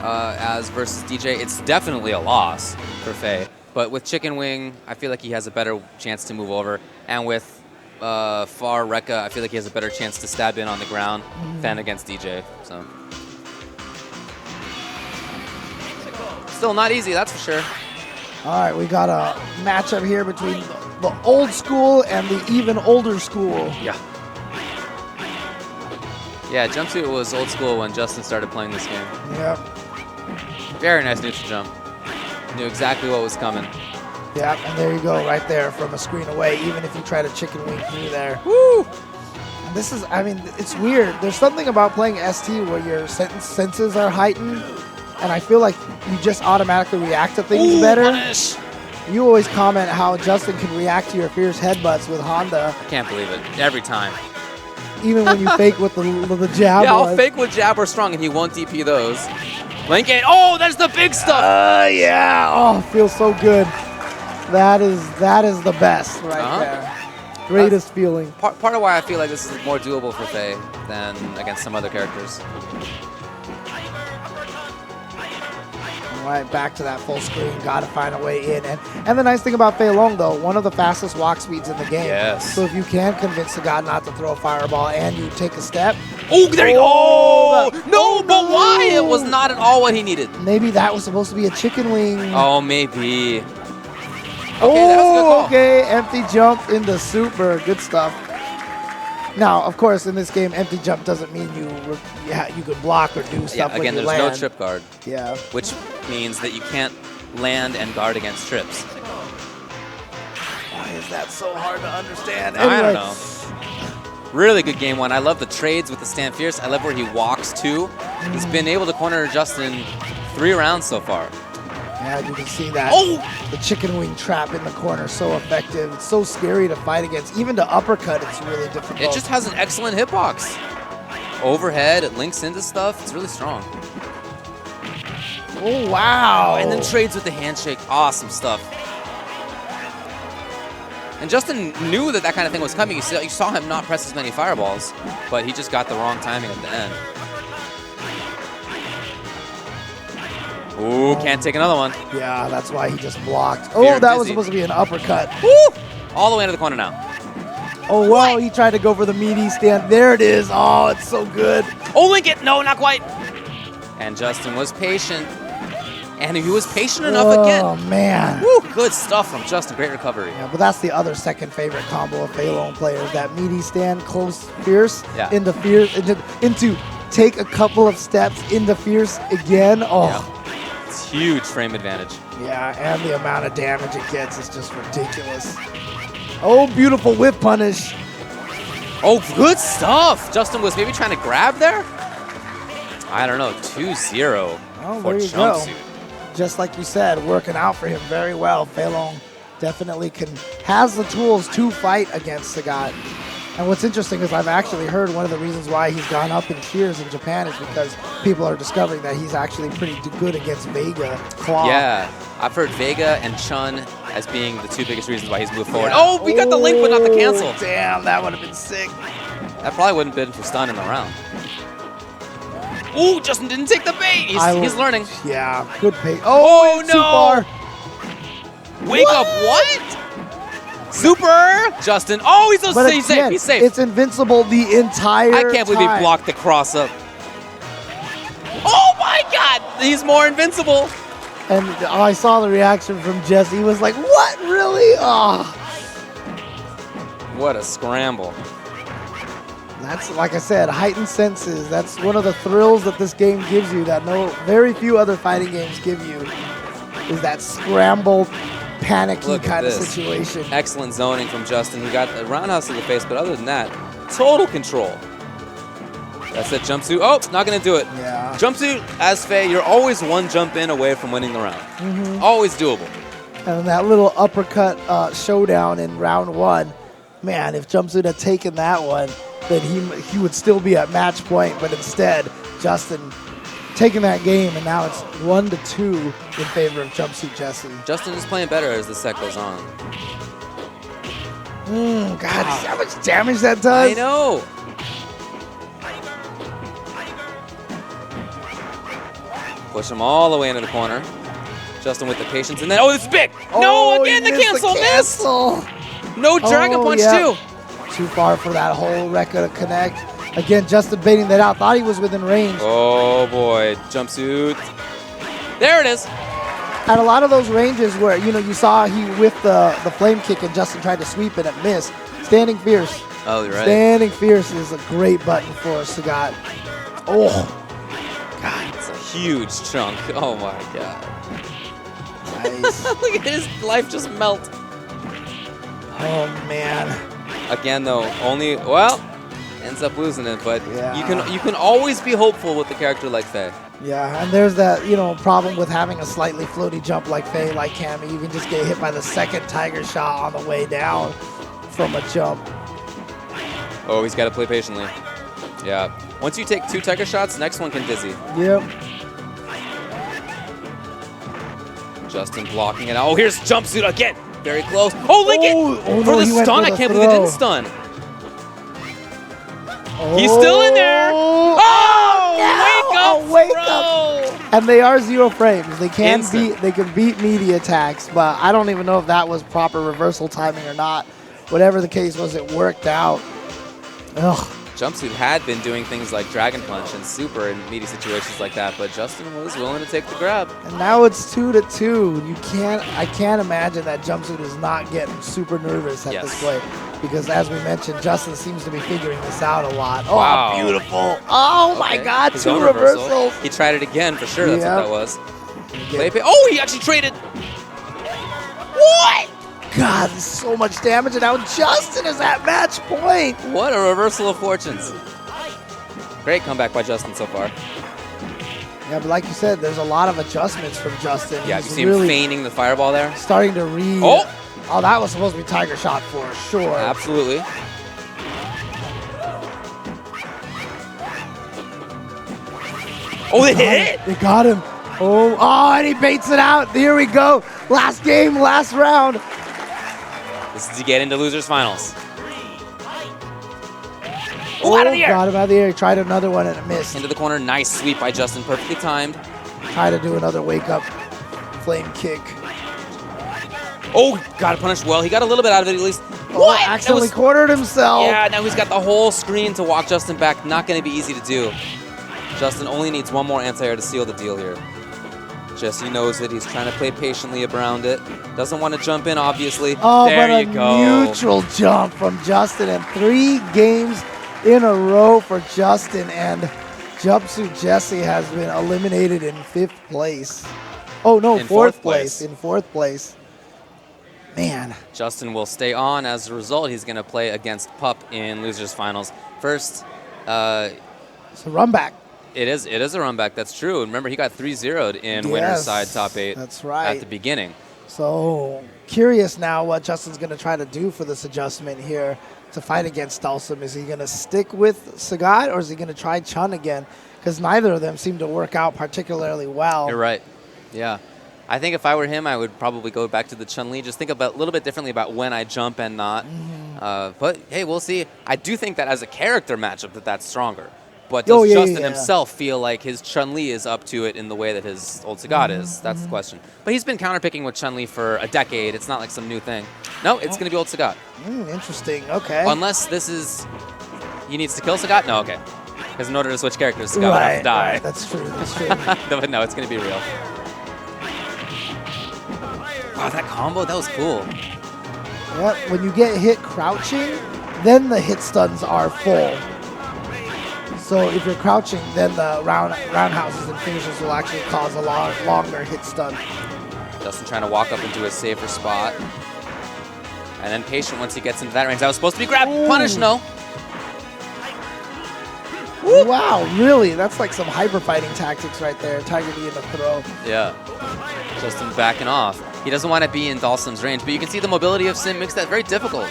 as versus DJ. It's definitely a loss for Faye. But with Chicken Wing, I feel like he has a better chance to move over. And with Far Rekka, I feel like he has a better chance to stab in on the ground than against DJ. So still not easy, that's for sure. All right, we got a matchup here between the old school and the even older school. Yeah. Yeah, Jumpsuit was old school when Justin started playing this game. Yep. Very nice neutral jump. Knew exactly what was coming. Yep, and there you go, right there from a screen away, even if you try to chicken wing through there. Woo! And this is, I mean, it's weird. There's something about playing ST where your senses are heightened, and I feel like you just automatically react to things better. Punish. You always comment how Justin can react to your fierce headbutts with Honda, I can't believe it. Every time. even when you fake with the jab. Yeah, I'll fake with jab or strong, and he won't DP those. Lincoln, oh, that's the big stuff. Yeah, oh, feels so good. That is the best right there. Greatest feeling. Part of why I feel like this is more doable for Faye than against some other characters. All right, back to that full screen. Got to find a way in. And the nice thing about Fei Long, though, one of the fastest walk speeds in the game. Yes. So if you can convince the god not to throw a fireball and you take a step. Oh, there you go. Oh, no, but why? It was not at all what he needed. Maybe that was supposed to be a chicken wing. Oh, maybe. Okay, that was a good call. Okay, empty jump into super. Good stuff. Now, of course, in this game, empty jump doesn't mean you could block or do stuff when again, you there's land. no trip guard. Yeah. Which means that you can't land and guard against trips. Why is that so hard to understand? I don't know. Really good game one. I love the trades with the Stand Fierce. I love where he walks too. He's been able to corner Justin 3 rounds so far. Yeah, you can see that. Oh! The chicken wing trap in the corner, so effective. It's so scary to fight against. Even to uppercut, it's really difficult. It just has an excellent hitbox. Overhead, it links into stuff. It's really strong. Oh, wow. And then trades with the handshake. Awesome stuff. And Justin knew that kind of thing was coming. You saw him not press as many fireballs, but he just got the wrong timing at the end. Ooh, can't take another one. Yeah, that's why he just blocked. Very Oh, that was dizzy. supposed to be an uppercut. Woo! All the way into the corner now. Oh, wow, he tried to go for the meaty stand. There it is. Oh, it's so good. Oh, Lincoln! No, not quite. And Justin was patient. And he was patient enough again. Oh, man. Woo, good stuff from Justin. Great recovery. Yeah, but that's the other second favorite combo of Fei Long players. That meaty stand, close fierce, Yeah. into fierce, into take a couple of steps into fierce again. Oh. Yeah. It's huge frame advantage. Yeah, and the amount of damage it gets is just ridiculous. Oh, beautiful whip punish. Oh, good stuff. Justin was maybe trying to grab there. I don't know. 2-0 Oh, for there you Jumpsuit. go. Just like you said, working out for him very well. Fei Long definitely has the tools to fight against Sagat. And what's interesting is I've actually heard one of the reasons why he's gone up in tiers in Japan is because people are discovering that he's actually pretty good against Vega Claw. Yeah, I've heard Vega and Chun as being the 2 biggest reasons why he's moved forward. Yeah. Oh, we got the link, but not the cancel. Damn, that would have been sick. That probably wouldn't have been for stun in the round. Ooh, Justin didn't take the bait. He's learning. Yeah, good bait. Oh, no. Too far. Wake up, what? Super! Justin. Oh, he's But safe. again, He's safe. It's invincible the entire I can't believe he time. blocked the cross up. Oh my god! He's more invincible. And I saw the reaction from Jesse. He was like, what, really? Oh. What a scramble. That's, like I said, heightened senses. That's one of the thrills that this game gives you that very few other fighting games give you, is that scramble, panicky Look at kind of this. situation. Excellent zoning from Justin. He got a roundhouse to the face, but other than that, total control. That's it, Jumpsuit. Oh, not going to do it. Yeah. Jumpsuit, as Faye, you're always 1 jump in away from winning the round. Always doable. And that little uppercut showdown in round 1, man, if Jumpsuit had taken that one, then he would still be at match point, but instead, Justin taking that game, and now it's 1-2 in favor of Jumpsuit Jesse. Justin is playing better as the set goes on. God, see how much damage that does? I know. Push him all the way into the corner. Justin with the patience, and then, oh, it's big. No, again, the cancel missed. No Dragon Punch, too. Too far for that whole Rekka to connect. Again, Justin baiting that out. Thought he was within range. Oh, boy. Jumpsuit. There it is. At a lot of those ranges where, you saw he whiffed the flame kick and Justin tried to sweep and it missed. Standing fierce. Oh, you're right. Standing fierce is a great button for Sagat. Oh. God, it's a huge chunk. Oh my God. Nice. Look at his life just melt. Oh man. Again though, ends up losing it, but Yeah. you can always be hopeful with a character like Faye. Yeah, and there's that, problem with having a slightly floaty jump like Faye, like Cammy. You can just get hit by the second tiger shot on the way down from a jump. Oh, he's got to play patiently. Yeah. Once you take 2 tiger shots, next one can dizzy. Yep. Justin blocking it out. Oh, here's Jumpsuit again. Very close. Oh, Lincoln! Oh, for no, the he went stun. for I the can't believe it throw. didn't stun. He's still in there. Oh, wake up. And they are 0 frames. They can Instant. they can beat media attacks, but I don't even know if that was proper reversal timing or not. Whatever the case was, it worked out. Ugh. Jumpsuit had been doing things like Dragon Punch and Super in meaty situations like that, but Justin was willing to take the grab. And now it's 2-2. I can't imagine that Jumpsuit is not getting super nervous at this play, because as we mentioned, Justin seems to be figuring this out a lot. Oh, Wow. beautiful! Oh my God, His 2 own reversal. reversals. He tried it again for sure. That's Yep. what that was. Oh, he actually traded. What? God, there's so much damage, and now Justin is at match point. What a reversal of fortunes. Great comeback by Justin so far. Yeah, but like you said, there's a lot of adjustments from Justin. Yeah, He's you see him really feigning the fireball there? starting to read. Oh, that was supposed to be Tiger Shot for sure. Absolutely. Oh, they hit it! They got him. Oh, and he baits it out. Here we go. Last game, last round. This is to get into losers finals. Oh, out of the air. Got him out of the air. He tried another one and it missed. Into the corner. Nice sweep by Justin. Perfectly timed. Try to do another wake up flame kick. Oh, got it punished well. He got a little bit out of it at least. What? Accidentally cornered himself. Yeah, now he's got the whole screen to walk Justin back. Not going to be easy to do. Justin only needs one more anti-air to seal the deal here. Jesse knows it. He's trying to play patiently around it. Doesn't want to jump in, obviously. Oh, there but you a go. neutral jump from Justin, and 3 games in a row for Justin, and Jumpsuit Jesse has been eliminated in 5th place. Oh no, In 4th fourth place. place. In 4th place. Man. Justin will stay on. As a result, he's going to play against Pup in losers finals. First, it's a run back. It is a run back. That's true. And remember, he got 3-0'd in winner's side top 8. That's right. At the beginning. So curious now what Justin's going to try to do for this adjustment here to fight against Dulcim. Is he going to stick with Sagat, or is he going to try Chun again? Because neither of them seem to work out particularly well. You're right. Yeah. I think if I were him, I would probably go back to the Chun-Li. Just think about a little bit differently about when I jump and not. But, hey, we'll see. I do think that as a character matchup that's stronger. But does Justin himself feel like his Chun-Li is up to it in the way that his old Sagat is? That's the question. But he's been counterpicking with Chun-Li for a decade. It's not like some new thing. No, it's going to be old Sagat. Interesting. Okay. Unless this is... He needs to kill Sagat? No, okay. Because in order to switch characters, Sagat would have to die. Right. That's true. That's true. But no, it's going to be real. Wow, that combo, that was cool. Yep. When you get hit crouching, then the hit stuns are full. So if you're crouching, then the roundhouses and finishes will actually cause a longer hit stun. Justin trying to walk up into a safer spot. And then patient once he gets into that range. That was supposed to be grabbed. Punish, no. Wow, really? That's like some hyper fighting tactics right there. Tiger D in the throw. Yeah. Justin backing off. He doesn't want to be in Dhalsim's range, but you can see the mobility of Sim makes that very difficult.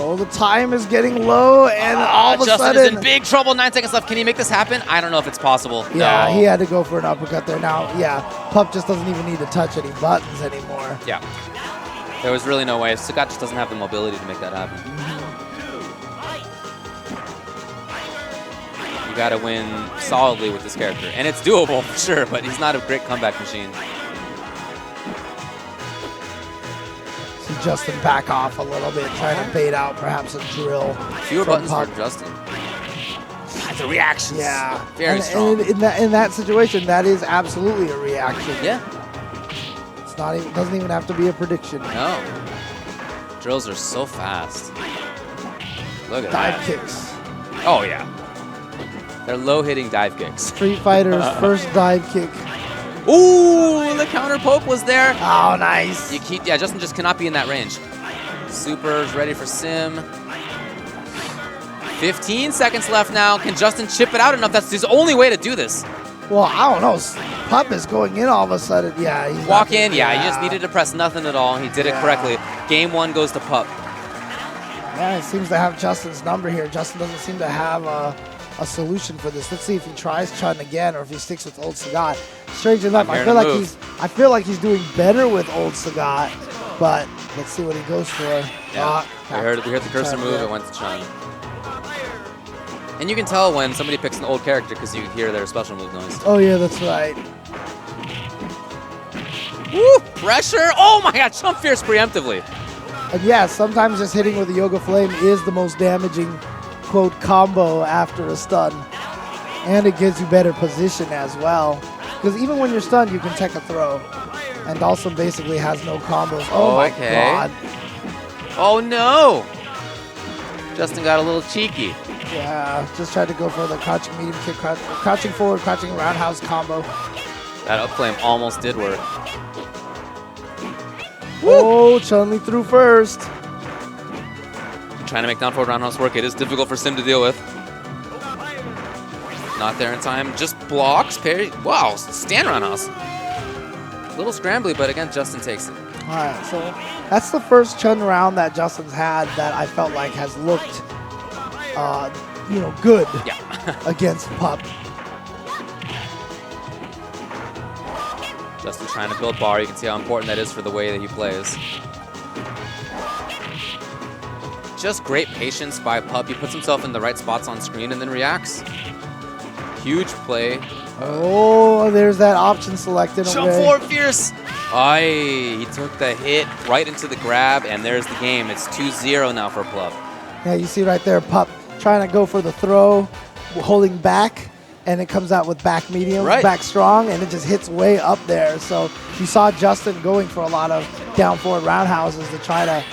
Oh, the time is getting low, and all of a Justin sudden... is in big trouble. 9 seconds left. Can he make this happen? I don't know if it's possible. Yeah, No. he had to go for an uppercut there. Now, yeah, Pup just doesn't even need to touch any buttons anymore. Yeah. There was really no way. Sagat just doesn't have the mobility to make that happen. You got to win solidly with this character. And it's doable for sure, but he's not a great comeback machine. See Justin back off a little bit, trying to bait out perhaps a drill. Fewer from buttons Pup. for Justin. the reactions. Yeah. Very strong. And in that situation, that is absolutely a reaction. Yeah. It's not even, doesn't even have to be a prediction. No. Drills are so fast. Look at Dive that. kicks. Oh, yeah. They're low-hitting dive kicks. Street Fighter's first dive kick. Ooh, the counter poke was there. Oh, nice. Yeah, Justin just cannot be in that range. Super's ready for Sim. 15 seconds left now. Can Justin chip it out enough? That's his only way to do this. Well, I don't know. Pup is going in all of a sudden. Yeah, he's Walk in. Yeah, he just needed to press nothing at all. He did it correctly. Game 1 goes to Pup. Yeah, he seems to have Justin's number here. Justin doesn't seem to have a solution for this. Let's see if he tries Chun again or if he sticks with Old Sagat. Strange enough, I feel like he's doing better with Old Sagat, but let's see what he goes for. Yeah. We heard the cursor move. It went to Chun. And you can tell when somebody picks an old character because you hear their special move noise. Oh yeah, that's right. Woo! Pressure! Oh my God! Jump fierce preemptively. And yeah, sometimes just hitting with a Yoga Flame is the most damaging, quote, combo after a stun. And it gives you better position as well. Because even when you're stunned, you can tech a throw. And Dawson basically has no combos. Oh my God. Oh no! Justin got a little cheeky. Yeah, just tried to go for the crouching medium kick, crouching forward, crouching roundhouse combo. That up flame almost did work. Oh, Chun-Li through first. Trying to make down forward roundhouse work. It is difficult for Sim to deal with. Not there in time. Just blocks, parry. Wow, stand roundhouse. A little scrambly, but again, Justin takes it. All right, so that's the first Chun round that Justin's had that I felt like has looked, good against Pup. Justin trying to build bar. You can see how important that is for the way that he plays. Just great patience by Pup. He puts himself in the right spots on screen and then reacts. Huge play. Oh, there's that option selected. Jump forward fierce. Aye, he took the hit right into the grab, and there's the game. It's 2-0 now for Pup. Yeah, you see right there, Pup trying to go for the throw, holding back, and it comes out with back medium, back strong, and it just hits way up there. So you saw Justin going for a lot of down forward roundhouses to try to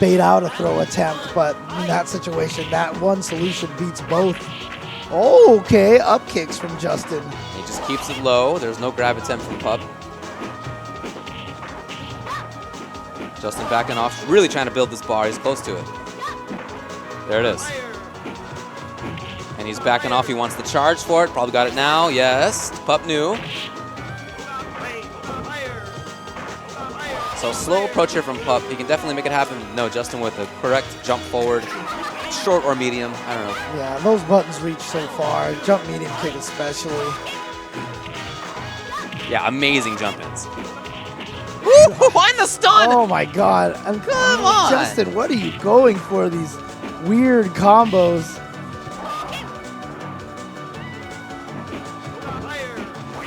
bait out a throw attempt, but in that situation, that one solution beats both. Oh, okay, up kicks from Justin. He just keeps it low. There's no grab attempt from Pup. Justin backing off, really trying to build this bar. He's close to it. There it is. And he's backing off. He wants the charge for it. Probably got it now. Yes. Pup knew. So slow approach here from Pup. He can definitely make it happen. No, Justin with the correct jump forward. Short or medium. I don't know. Yeah, those buttons reach so far. Jump medium kick especially. Yeah, amazing jump ins. Woo! Find the stun! Oh my God. And come on! Justin, what are you going for? These weird combos.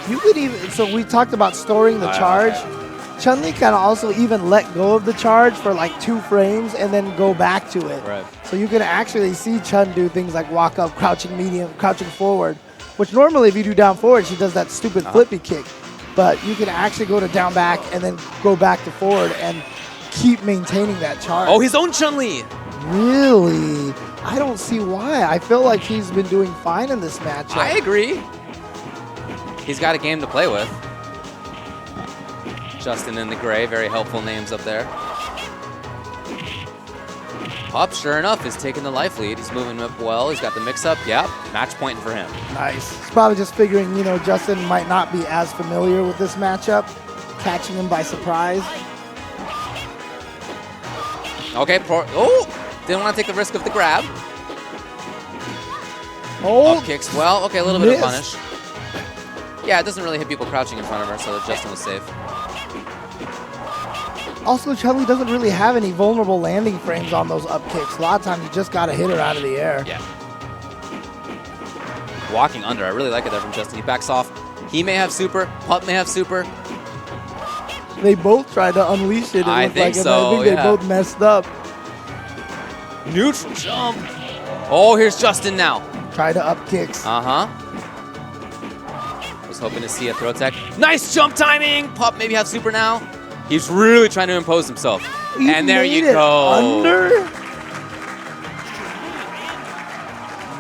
You could even, so we talked about storing the charge. Chun-Li can also even let go of the charge for like 2 frames and then go back to it. Right. So you can actually see Chun do things like walk up, crouching medium, crouching forward, which normally if you do down forward, she does that stupid flippy kick. But you can actually go to down back and then go back to forward and keep maintaining that charge. Oh, his own Chun-Li. Really? I don't see why. I feel like he's been doing fine in this matchup. I agree. He's got a game to play with. Justin in the gray, very helpful names up there. Pup, sure enough, is taking the life lead. He's moving up well. He's got the mix-up. Yep, match point for him. Nice. He's probably just figuring, Justin might not be as familiar with this matchup, catching him by surprise. Okay, didn't want to take the risk of the grab. Oh, up kicks. Well, okay, a little bit of punish. Yeah, it doesn't really hit people crouching in front of her, so Justin was safe. Also, Chun-Li doesn't really have any vulnerable landing frames on those up kicks. A lot of times you just got to hit her out of the air. Yeah. Walking under. I really like it there from Justin. He backs off. He may have super. Pup may have super. They both tried to unleash it. I think so, I think they both messed up. Neutral jump. Oh, here's Justin now. Try to up kicks. Was hoping to see a throw tech. Nice jump timing. Pup maybe have super now. He's really trying to impose himself. And there you go. Under.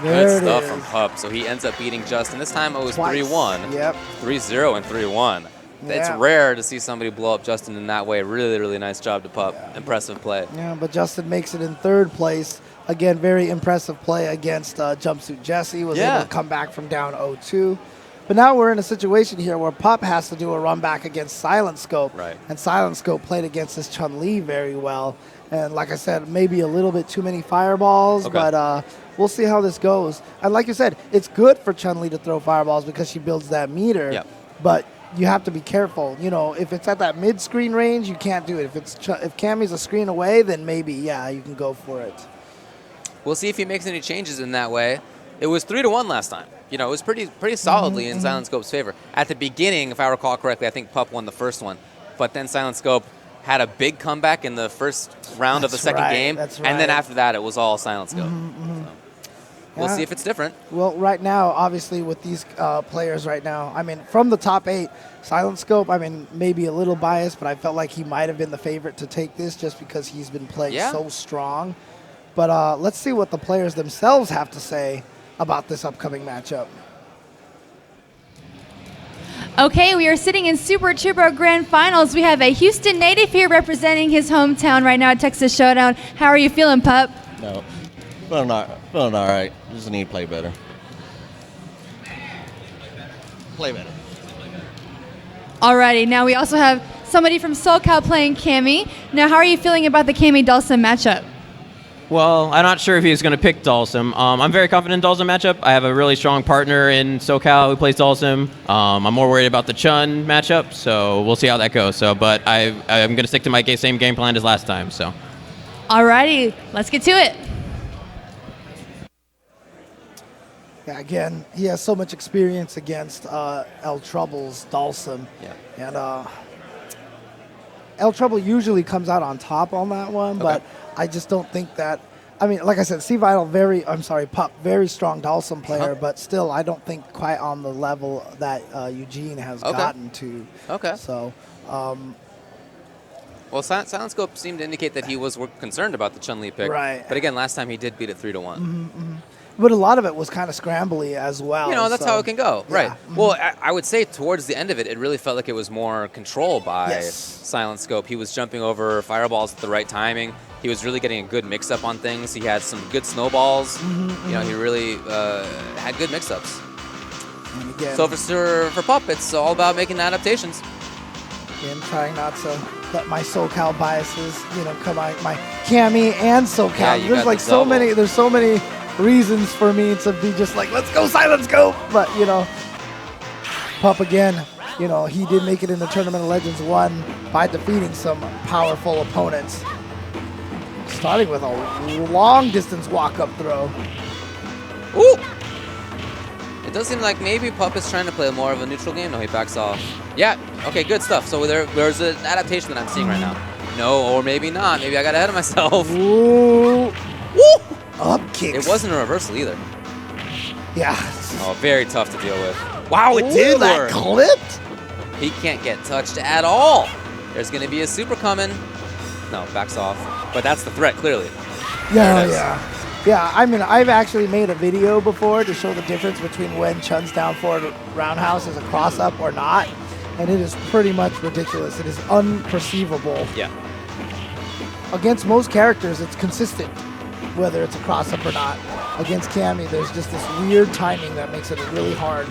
Good stuff from Pup. So he ends up beating Justin. This time it was 3-1. Yep. 3-0 and 3-1. It's rare to see somebody blow up Justin in that way. Really, really nice job to Pup. Impressive play. Yeah, but Justin makes it in third place. Again, very impressive play against Jumpsuit Jesse. Was able to come back from down 0-2. But now we're in a situation here where Pup has to do a run back against Silent Scope. Right. And Silent Scope played against this Chun-Li very well. And like I said, maybe a little bit too many fireballs, but we'll see how this goes. And like you said, it's good for Chun-Li to throw fireballs because she builds that meter. Yep. But you have to be careful. You know, if it's at that mid-screen range, you can't do it. If Cammy's a screen away, then maybe, you can go for it. We'll see if he makes any changes in that way. It was 3-1 last time. You know, it was pretty solidly in Silent Scope's favor. At the beginning, if I recall correctly, I think Pup won the first one. But then Silent Scope had a big comeback in the first round of the second game. And then after that, it was all Silent Scope. So we'll see if it's different. Well, right now, obviously, with these players right now, I mean, from the top 8, Silent Scope, I mean, maybe a little biased, but I felt like he might have been the favorite to take this just because he's been playing so strong. But let's see what the players themselves have to say about this upcoming matchup. Okay, we are sitting in Super Turbo Grand Finals. We have a Houston native here representing his hometown right now at Texas Showdown. How are you feeling, Pup? No, feeling all right. Just need to play better. Play better. Alrighty, now we also have somebody from SoCal playing Cammy. Now, how are you feeling about the Cammy Dulcim matchup? Well, I'm not sure if he's going to pick Dulcim. I'm very confident in Dulcim matchup. I have a really strong partner in SoCal who plays Dulcim. I'm more worried about the Chun matchup, so we'll see how that goes. But I'm going to stick to my same game plan as last time. So. Alrighty, let's get to it. Yeah, again, he has so much experience against El Trouble's Dulcim. Yeah. And El Trouble usually comes out on top on that one, but I just don't think that. I mean, like I said, Pup, very strong Dulcim player, but still, I don't think quite on the level that Eugene has gotten to. Okay. So, well, Silent Scope seemed to indicate that he was concerned about the Chun-Li pick. Right. But again, last time he did beat it 3-1. But a lot of it was kind of scrambly as well. You know, that's how it can go. Right. Well, I would say towards the end of it, it really felt like it was more control by Silent Scope. He was jumping over fireballs at the right timing. He was really getting a good mix-up on things. He had some good snowballs. You know, he really had good mix-ups. So for Pup, it's all about making adaptations. And trying not to let my SoCal biases, come out. My Cammy and SoCal. Yeah, there's like so many. There's so many reasons for me to be just like, let's go Silent Scope. But Pup again. He did make it in the Tournament of Legends 1 by defeating some powerful opponents. Starting with a long distance walk-up throw. Ooh! It does seem like maybe Pup is trying to play more of a neutral game. No, he backs off. Yeah, okay, good stuff. So there's an adaptation that I'm seeing right now. No, or maybe not. Maybe I got ahead of myself. Ooh! Woo! Up kicks. It wasn't a reversal either. Yeah. Oh, very tough to deal with. Wow, it did work. That clipped? He can't get touched at all. There's going to be a super coming. No, backs off. But that's the threat, clearly. Yeah, I mean, I've actually made a video before to show the difference between when Chun's down forward roundhouse is a cross-up or not. And it is pretty much ridiculous. It is unperceivable. Yeah. Against most characters, it's consistent, whether it's a cross-up or not. Against Cammy, there's just this weird timing that makes it really hard.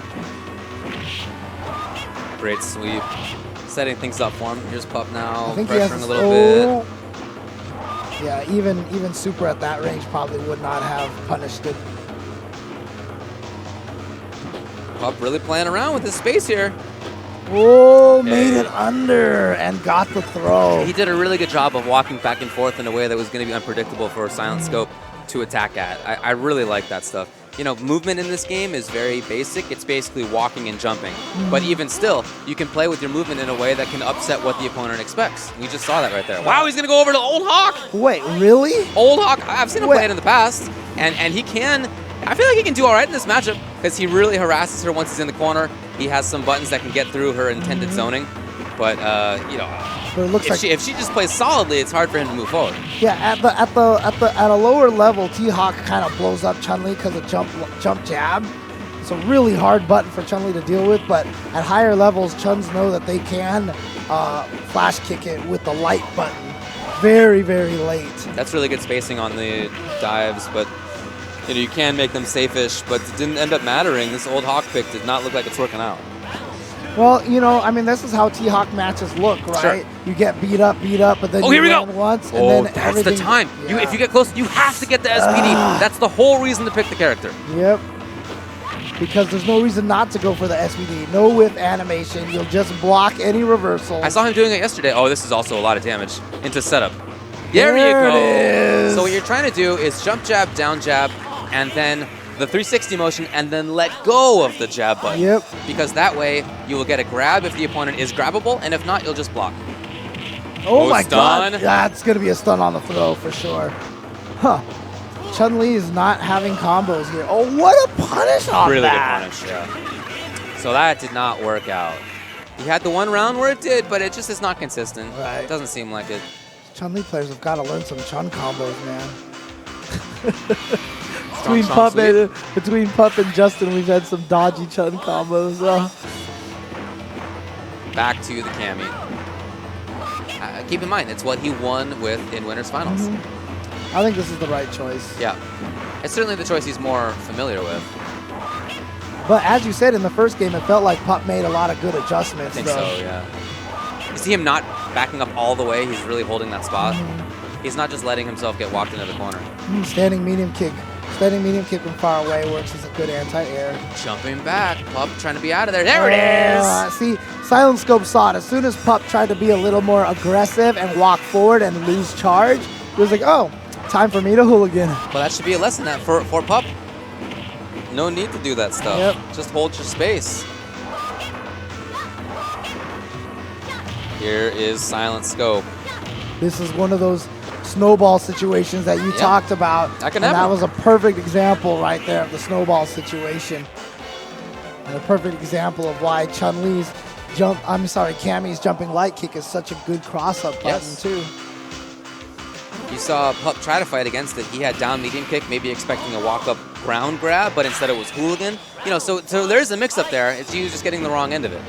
Great sweep. Setting things up for him. Here's Pup now, I think pressuring a little bit. Yeah, even Super at that range probably would not have punished it. Pup really playing around with his space here. Oh, made it under and got the throw. He did a really good job of walking back and forth in a way that was going to be unpredictable for Silent Scope to attack at. I really like that stuff. Movement in this game is very basic. It's basically walking and jumping. But even still, you can play with your movement in a way that can upset what the opponent expects. We just saw that right there. Wow, he's going to go over to Old Hawk. Wait, really? Old Hawk, I've seen him play it in the past. And he can I feel like he can do all right in this matchup because he really harasses her once he's in the corner. He has some buttons that can get through her intended zoning. But, you know, But it looks if she just plays solidly, it's hard for him to move forward. Yeah, at a lower level, T-Hawk kind of blows up Chun-Li because of jump jab. It's a really hard button for Chun-Li to deal with, but at higher levels, Chuns know that they can flash kick it with the light button very, very late. That's really good spacing on the dives, but you know, you can make them safe-ish, but it didn't end up mattering. This old Hawk pick did not look like it's working out. Well, you know, I mean, this is how T-Hawk matches look, right? Sure. You get beat up, but then you here we go. land once, and Oh, then that's the time. Yeah. If you get close, you have to get the SPD. That's the whole reason to pick the character. Yep. Because there's no reason not to go for the SPD. No whip animation. You'll just block any reversal. I saw him doing it yesterday. Oh, this is also a lot of damage into setup. There you There go. it is. So what you're trying to do is jump jab, down jab, and then the 360 motion, and then let go of the jab button. Yep. Because that way you will get a grab if the opponent is grabbable, and if not, you'll just block. Oh my stun. god. That's going to be a stun on the throw for sure. Huh. Chun-Li is not having combos here. Oh, what a punish on Really that. good punish, yeah. So that did not work out. He had the one round where it did, but it just is not consistent. Right. It doesn't seem like it. Chun-Li players have got to learn some Chun combos, man. Between Pup and Justin, we've had some dodgy Chun combos. Back to the Cammy. Keep in mind, it's what he won with in Winners Finals. I think this is the right choice. Yeah. It's certainly the choice he's more familiar with. But as you said in the first game, it felt like Pup made a lot of good adjustments. I think so, yeah. You see him not backing up all the way. He's really holding that spot. He's not just letting himself get walked into the corner. Standing medium kick. Standing medium kick from far away works as a good anti-air. Jumping back. Pup trying to be out of there. There it is! See, Silent Scope saw it. As soon as Pup tried to be a little more aggressive and walk forward and lose charge, he was like, oh, time for me to hooligan. Well, that should be a lesson for Pup. No need to do that stuff. Yep. Just hold your space. Here is Silent Scope. This is one of those snowball situations that you talked about. And that was a perfect example right there of the snowball situation. And a perfect example of why Chun-Li's Cammy's jumping light kick is such a good cross-up button too. You saw Pup try to fight against it. He had down medium kick, maybe expecting a walk-up ground grab, but instead it was hooligan. You know, so there's a mix-up there. It's you just getting the wrong end of it.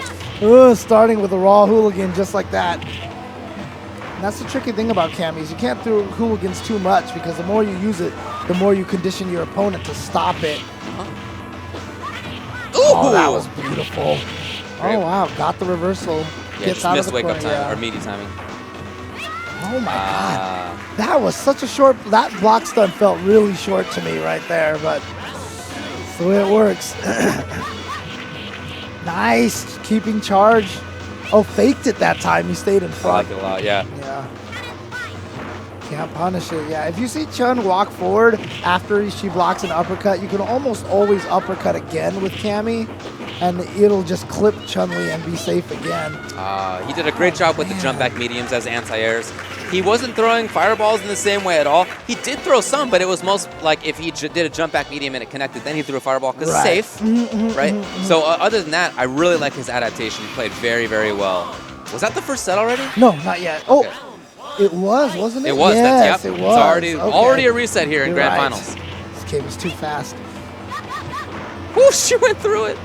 Starting with a raw hooligan just like that. And that's the tricky thing about Cammies. You can't throw hooligans too much because the more you use it, the more you condition your opponent to stop it. Oh, that was beautiful. Great. Oh, wow. Got the reversal. Yeah, Gets just out missed of the wake-up corner, time, or meaty timing. Oh, my God. That was such a short... That block stun felt really short to me right there, but that's the way it works. Nice. Keeping charge. Oh, faked it that time. He stayed in front. I like it a lot, yeah. Yeah. Can't punish it. Yeah, if you see Chun walk forward after she blocks an uppercut, you can almost always uppercut again with Cammy, and it'll just clip Chun-Li and be safe again. He did a great job with the jump back mediums as anti-airs. He wasn't throwing fireballs in the same way at all. He did throw some, but it was most like if he did a jump back medium and it connected, then he threw a fireball because it's safe, right? So other than that, I really like his adaptation. He played very, very well. Was that the first set already? No, not yet. Oh, it was, wasn't it? It was. Yes, Yep. it was. It's already a reset here in You're Grand right. Finals. This game is too fast. Whoo, she went through it.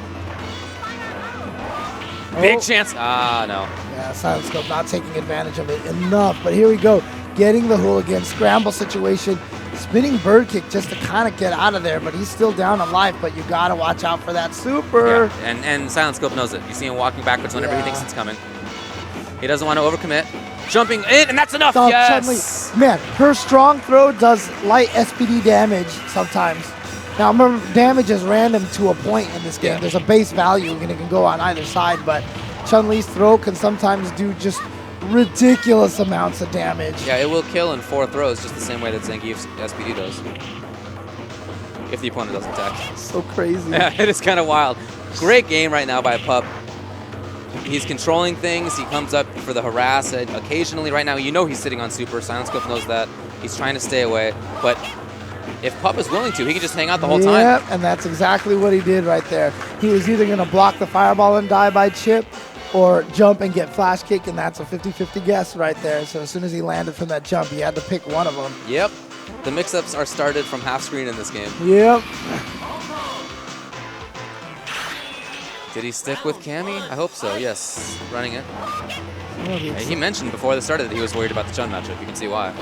Oh. Big chance. No. Yeah, Silent Scope not taking advantage of it enough. But here we go. Getting the hooligan. Scramble situation. Spinning bird kick just to kind of get out of there. But he's still down on life. But you got to watch out for that super. Yeah. And Silent Scope knows it. You see him walking backwards whenever he thinks it's coming. He doesn't want to overcommit. Jumping in, and that's enough. Oh, Yes. Chun-Li. Man, her strong throw does light SPD damage sometimes. Now, remember, damage is random to a point in this game. Yeah. There's a base value, and it can go on either side, but Chun-Li's throw can sometimes do just ridiculous amounts of damage. Yeah, it will kill in 4 throws, just the same way that Zangief's SPD does. If the opponent doesn't attack. So crazy. Yeah, it is kind of wild. Great game right now by Pup. He's controlling things. He comes up for the harass occasionally. Right now, you know he's sitting on super. Silent Scope knows that. He's trying to stay away, but if Pup is willing to, he can just hang out the whole time. Yep, and that's exactly what he did right there. He was either going to block the fireball and die by chip or jump and get flash kick, and that's a 50-50 guess right there. So as soon as he landed from that jump, he had to pick one of them. Yep. The mix-ups are started from half screen in this game. Yep. Did he stick with Cammy? I hope so, yes. Running it. He mentioned before the start that he was worried about the Chun matchup. You can see why.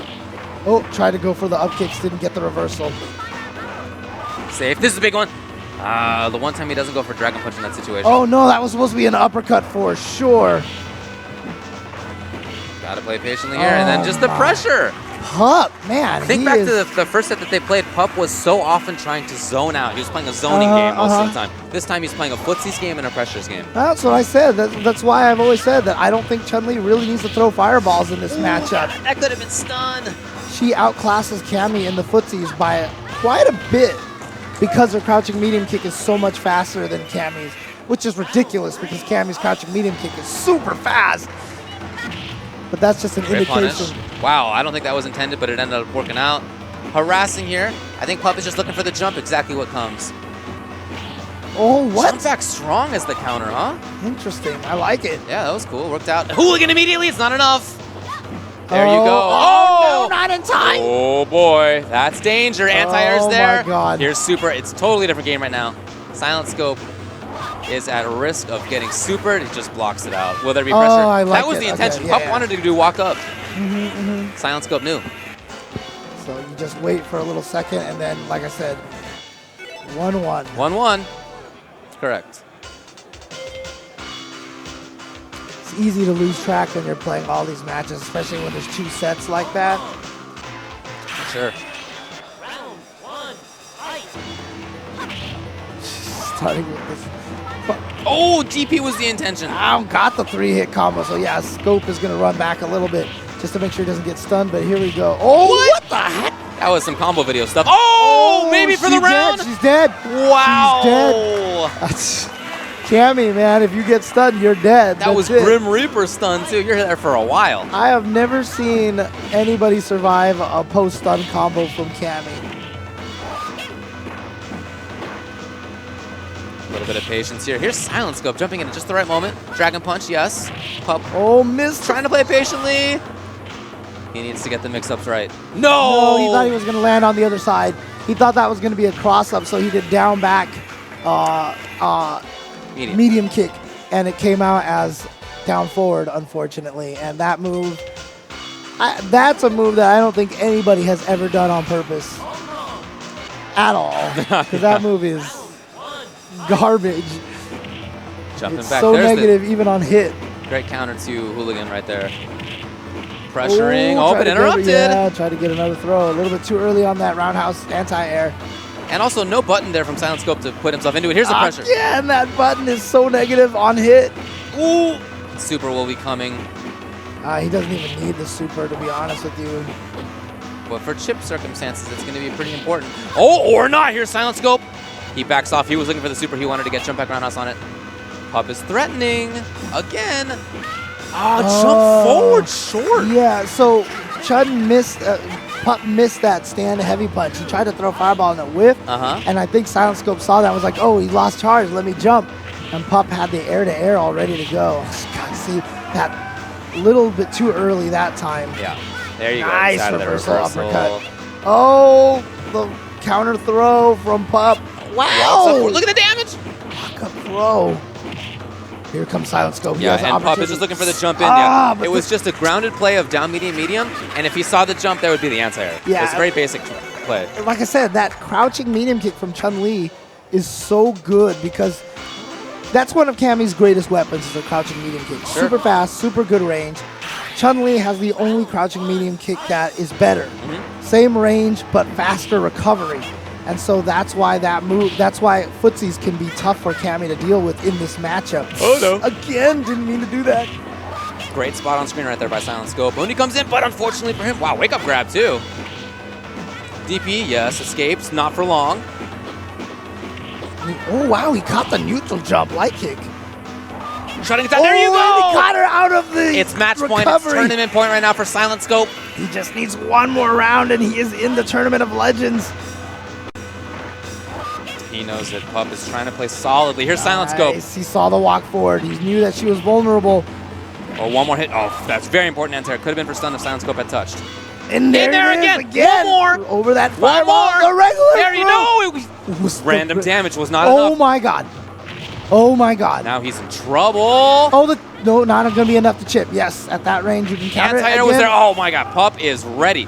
Oh, tried to go for the up kicks, didn't get the reversal. Safe. This is a big one. The one time he doesn't go for Dragon Punch in that situation. Oh, no, that was supposed to be an uppercut for sure. Gotta play patiently here, and then just the pressure. Pup, man. Think back to the first set that they played. Pup was so often trying to zone out. He was playing a zoning game most of the time. This time he's playing a footsies game and a pressures game. That's what I said. That's why I've always said that I don't think Chun-Li really needs to throw fireballs in this matchup. That could have been stunned. She outclasses Cammy in the footsies by quite a bit because her crouching medium kick is so much faster than Cammy's, which is ridiculous because Cammy's crouching medium kick is super fast. But that's just an Great indication. Punish. Wow, I don't think that was intended, but it ended up working out. Harassing here. I think Pup is just looking for the jump, exactly what comes. Oh, what? Jump back strong as the counter, huh? Interesting. I like it. Yeah, that was cool. Worked out. Hooligan immediately. It's not enough. There you go. Oh, no, not in time. Oh, boy. That's danger. Anti-air's there. Oh, my God. Here's super. It's a totally different game right now. Silent Scope is at risk of getting supered. He just blocks it out. Will there be pressure? I like that was it. the intention. Okay, Pup yeah. wanted to do walk up. Silent Scope knew. So you just wait for a little second, and then, like I said, 1-1. 1-1. Correct. It's easy to lose track when you're playing all these matches, especially when there's 2 sets like that. Sure. Starting with this. Oh, GP was the intention. Ow, got the 3-hit combo. So yeah, Scope is going to run back a little bit just to make sure he doesn't get stunned. But here we go. Oh, what the heck? That was some combo video stuff. Oh, maybe for the round. She's dead. Wow. She's dead. That's Cammy, man. If you get stunned, you're dead. That was Grim Reaper stun, too. You're there for a while. I have never seen anybody survive a post-stun combo from Cammy. A little bit of patience here. Here's Silent Scope jumping in at just the right moment. Dragon Punch, yes. Pup. Oh, missed. Trying to play patiently. He needs to get the mix-ups right. No, he thought he was going to land on the other side. He thought that was going to be a cross-up, so he did down back medium kick, and it came out as down forward, unfortunately. And that move, that's a move that I don't think anybody has ever done on purpose at all, because that move is garbage. Jumping It's back. so There's negative even on hit. Great counter to Hooligan right there. Pressuring. Ooh, Oh, tried but to interrupted. Try to get another throw. A little bit too early on that roundhouse anti-air. And also no button there from Silent Scope to put himself into it. Here's the pressure. Again, that button is so negative on hit. Ooh. Super will be coming. He doesn't even need the super, to be honest with you. But for chip circumstances, it's going to be pretty important. Oh, or not. Here's Silent Scope. He backs off. He was looking for the super. He wanted to get jump back roundhouse on it. Pup is threatening again. Jump forward short. Yeah, so Chun missed, Pup missed that stand heavy punch. He tried to throw fireball in a whiff, and I think Silent Scope saw that and was like, oh, he lost charge, let me jump. And Pup had the air-to-air all ready to go. God, see, that little bit too early that time. Yeah, there you go. Nice Out of the reversal reversal. uppercut. Oh, the counter throw from Pup. Wow! Look at the damage. Walk-up throw. Here comes Silent Scope. Yeah, and Pup is just looking for the jump in. Ah, It was just a grounded play of down, medium, medium. And if he saw the jump, that would be the anti-air. Yeah. It's a very basic play. Like I said, that crouching medium kick from Chun-Li is so good because that's one of Cammy's greatest weapons is the crouching medium kick. Sure. Super fast, super good range. Chun-Li has the only crouching medium kick that is better. Same range, but faster recovery. And so that's why that's why footsies can be tough for Cammy to deal with in this matchup. Oh, no. Again, didn't mean to do that. Great spot on screen right there by Silent Scope. Mooney comes in, but unfortunately for him, wow, wake up grab too. DP, yes, escapes, not for long. Oh, wow, he caught the neutral jump, light kick. Shutting it down, there you go! And he caught her out of the It's match recovery. point, it's tournament point right now for Silent Scope. He just needs one more round and he is in the Tournament of Legends. He knows that Pup is trying to play solidly. Here's Silent Scope. Nice. He saw the walk forward. He knew that she was vulnerable. Oh, one more hit. Oh, that's very important, Antair. Could have been for stun if Silent Scope had touched. And there, it is again. One more. Over that One fireball. more. The regular. There you go. It was random damage was not enough. Oh my God. Oh my God. Now he's in trouble. Oh, no, not going to be enough to chip. Yes, at that range you can counter it Antair again. was there. Oh my God. Pup is ready.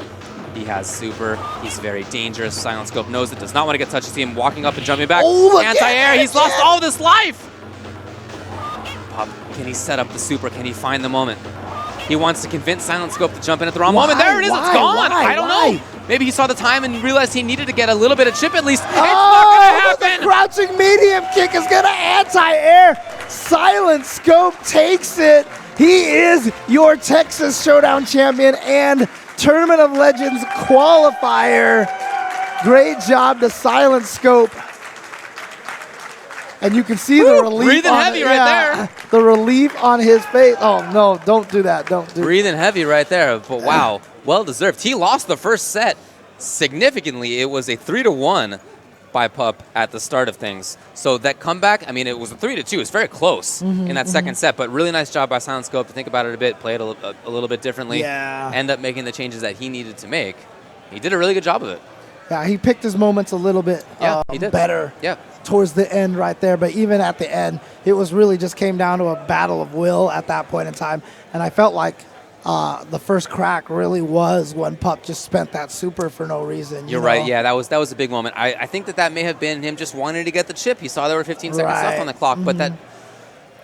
He has super. He's very dangerous. Silent Scope knows it. Does not want to get touched. You see him walking up and jumping back. Oh, Anti-air. He's lost all of his life. Pup, can he set up the super? Can he find the moment? He wants to convince Silent Scope to jump in at the wrong moment. There it is. It's gone. I don't know. Maybe he saw the time and realized he needed to get a little bit of chip at least. It's not going to happen. The crouching medium kick is going to anti-air. Silent Scope takes it. He is your Texas Showdown champion and Tournament of Legends qualifier. Great job to Silent Scope. And you can see the relief. Breathing heavy right there. The relief on his face. Oh, no, don't do that. Don't do Breathing heavy right there. But wow, well deserved. He lost the first set significantly. It was a 3-1 by Pup at the start of things. So that comeback, I mean, it was a 3-2. It's very close in that second set, but really nice job by Silent Scope to think about it a bit, play it a little bit differently, end up making the changes that he needed to make. He did a really good job of it. Yeah, he picked his moments a little bit he did. better Yeah. towards the end right there. But even at the end, it was really just came down to a battle of will at that point in time. And I felt like the first crack really was when Pup just spent that super for no reason. You're right. Yeah, that was a big moment. I think that may have been him just wanting to get the chip. He saw there were 15 seconds left on the clock, but that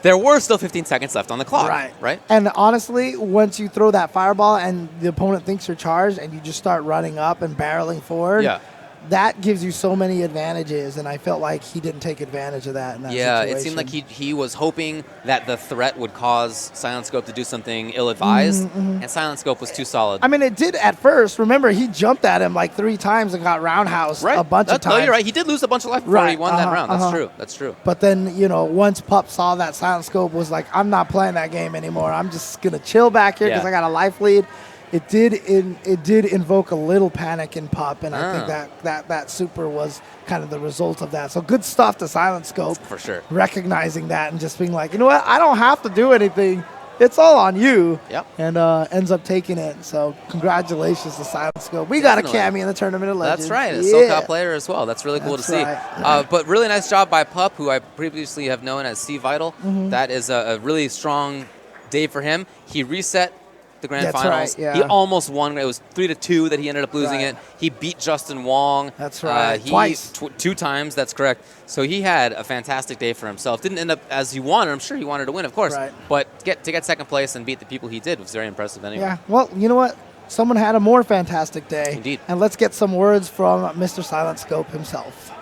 there were still 15 seconds left on the clock. Right. And honestly, once you throw that fireball and the opponent thinks you're charged and you just start running up and barreling forward, that gives you so many advantages, and I felt like he didn't take advantage of that in that situation. It seemed like he was hoping that the threat would cause Silent Scope to do something ill-advised, and Silent Scope was too solid. I mean, it did at first. Remember, he jumped at him like 3 times and got roundhouse a bunch of times. No, you're right. He did lose a bunch of life before he won that round. That's true. That's true. But then, once Pup saw that Silent Scope was like, I'm not playing that game anymore. I'm just going to chill back here because I got a life lead. It did invoke a little panic in Pup, and I think that super was kind of the result of that. So good stuff to Silent Scope. For sure. Recognizing that and just being like, you know what, I don't have to do anything. It's all on you. Yep. And ends up taking it. So congratulations to Silent Scope. We got a Cammy in the Tournament of Legends. That's right. A SoCal player as well. That's really cool to see. But really nice job by Pup, who I previously have known as C Vital. That is a really strong day for him. He reset the grand finals. He almost won. It was 3-2 that he ended up losing it. He beat Justin Wong. That's right. Twice. 2 times. That's correct. So he had a fantastic day for himself. Didn't end up as he wanted. I'm sure he wanted to win, of course. But to get second place and beat the people he did was very impressive anyway. Yeah. Well, you know what? Someone had a more fantastic day. Indeed. And let's get some words from Mr. Silent Scope himself.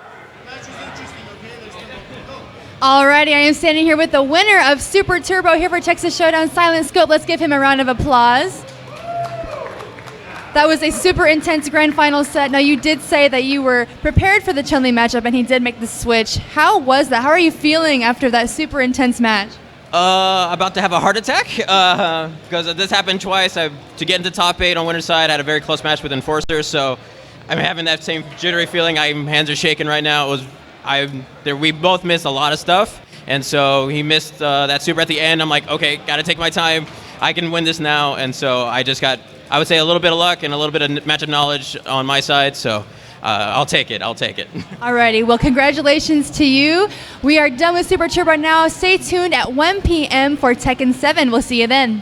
Alrighty, I am standing here with the winner of Super Turbo here for Texas Showdown, Silent Scope. Let's give him a round of applause. That was a super intense grand final set. Now, you did say that you were prepared for the Chun-Li matchup, and he did make the switch. How was that? How are you feeling after that super intense match? About to have a heart attack because this happened twice. To get into top 8 on winner's side, I had a very close match with Enforcer, so I'm having that same jittery feeling. My hands are shaking right now. We both missed a lot of stuff, and so he missed that super at the end. I'm like, okay, got to take my time. I can win this now, and so I just got, I would say, a little bit of luck and a little bit of matchup knowledge on my side, so I'll take it. Alrighty, well, congratulations to you. We are done with Super Turbo now. Stay tuned at 1 p.m. for Tekken 7. We'll see you then.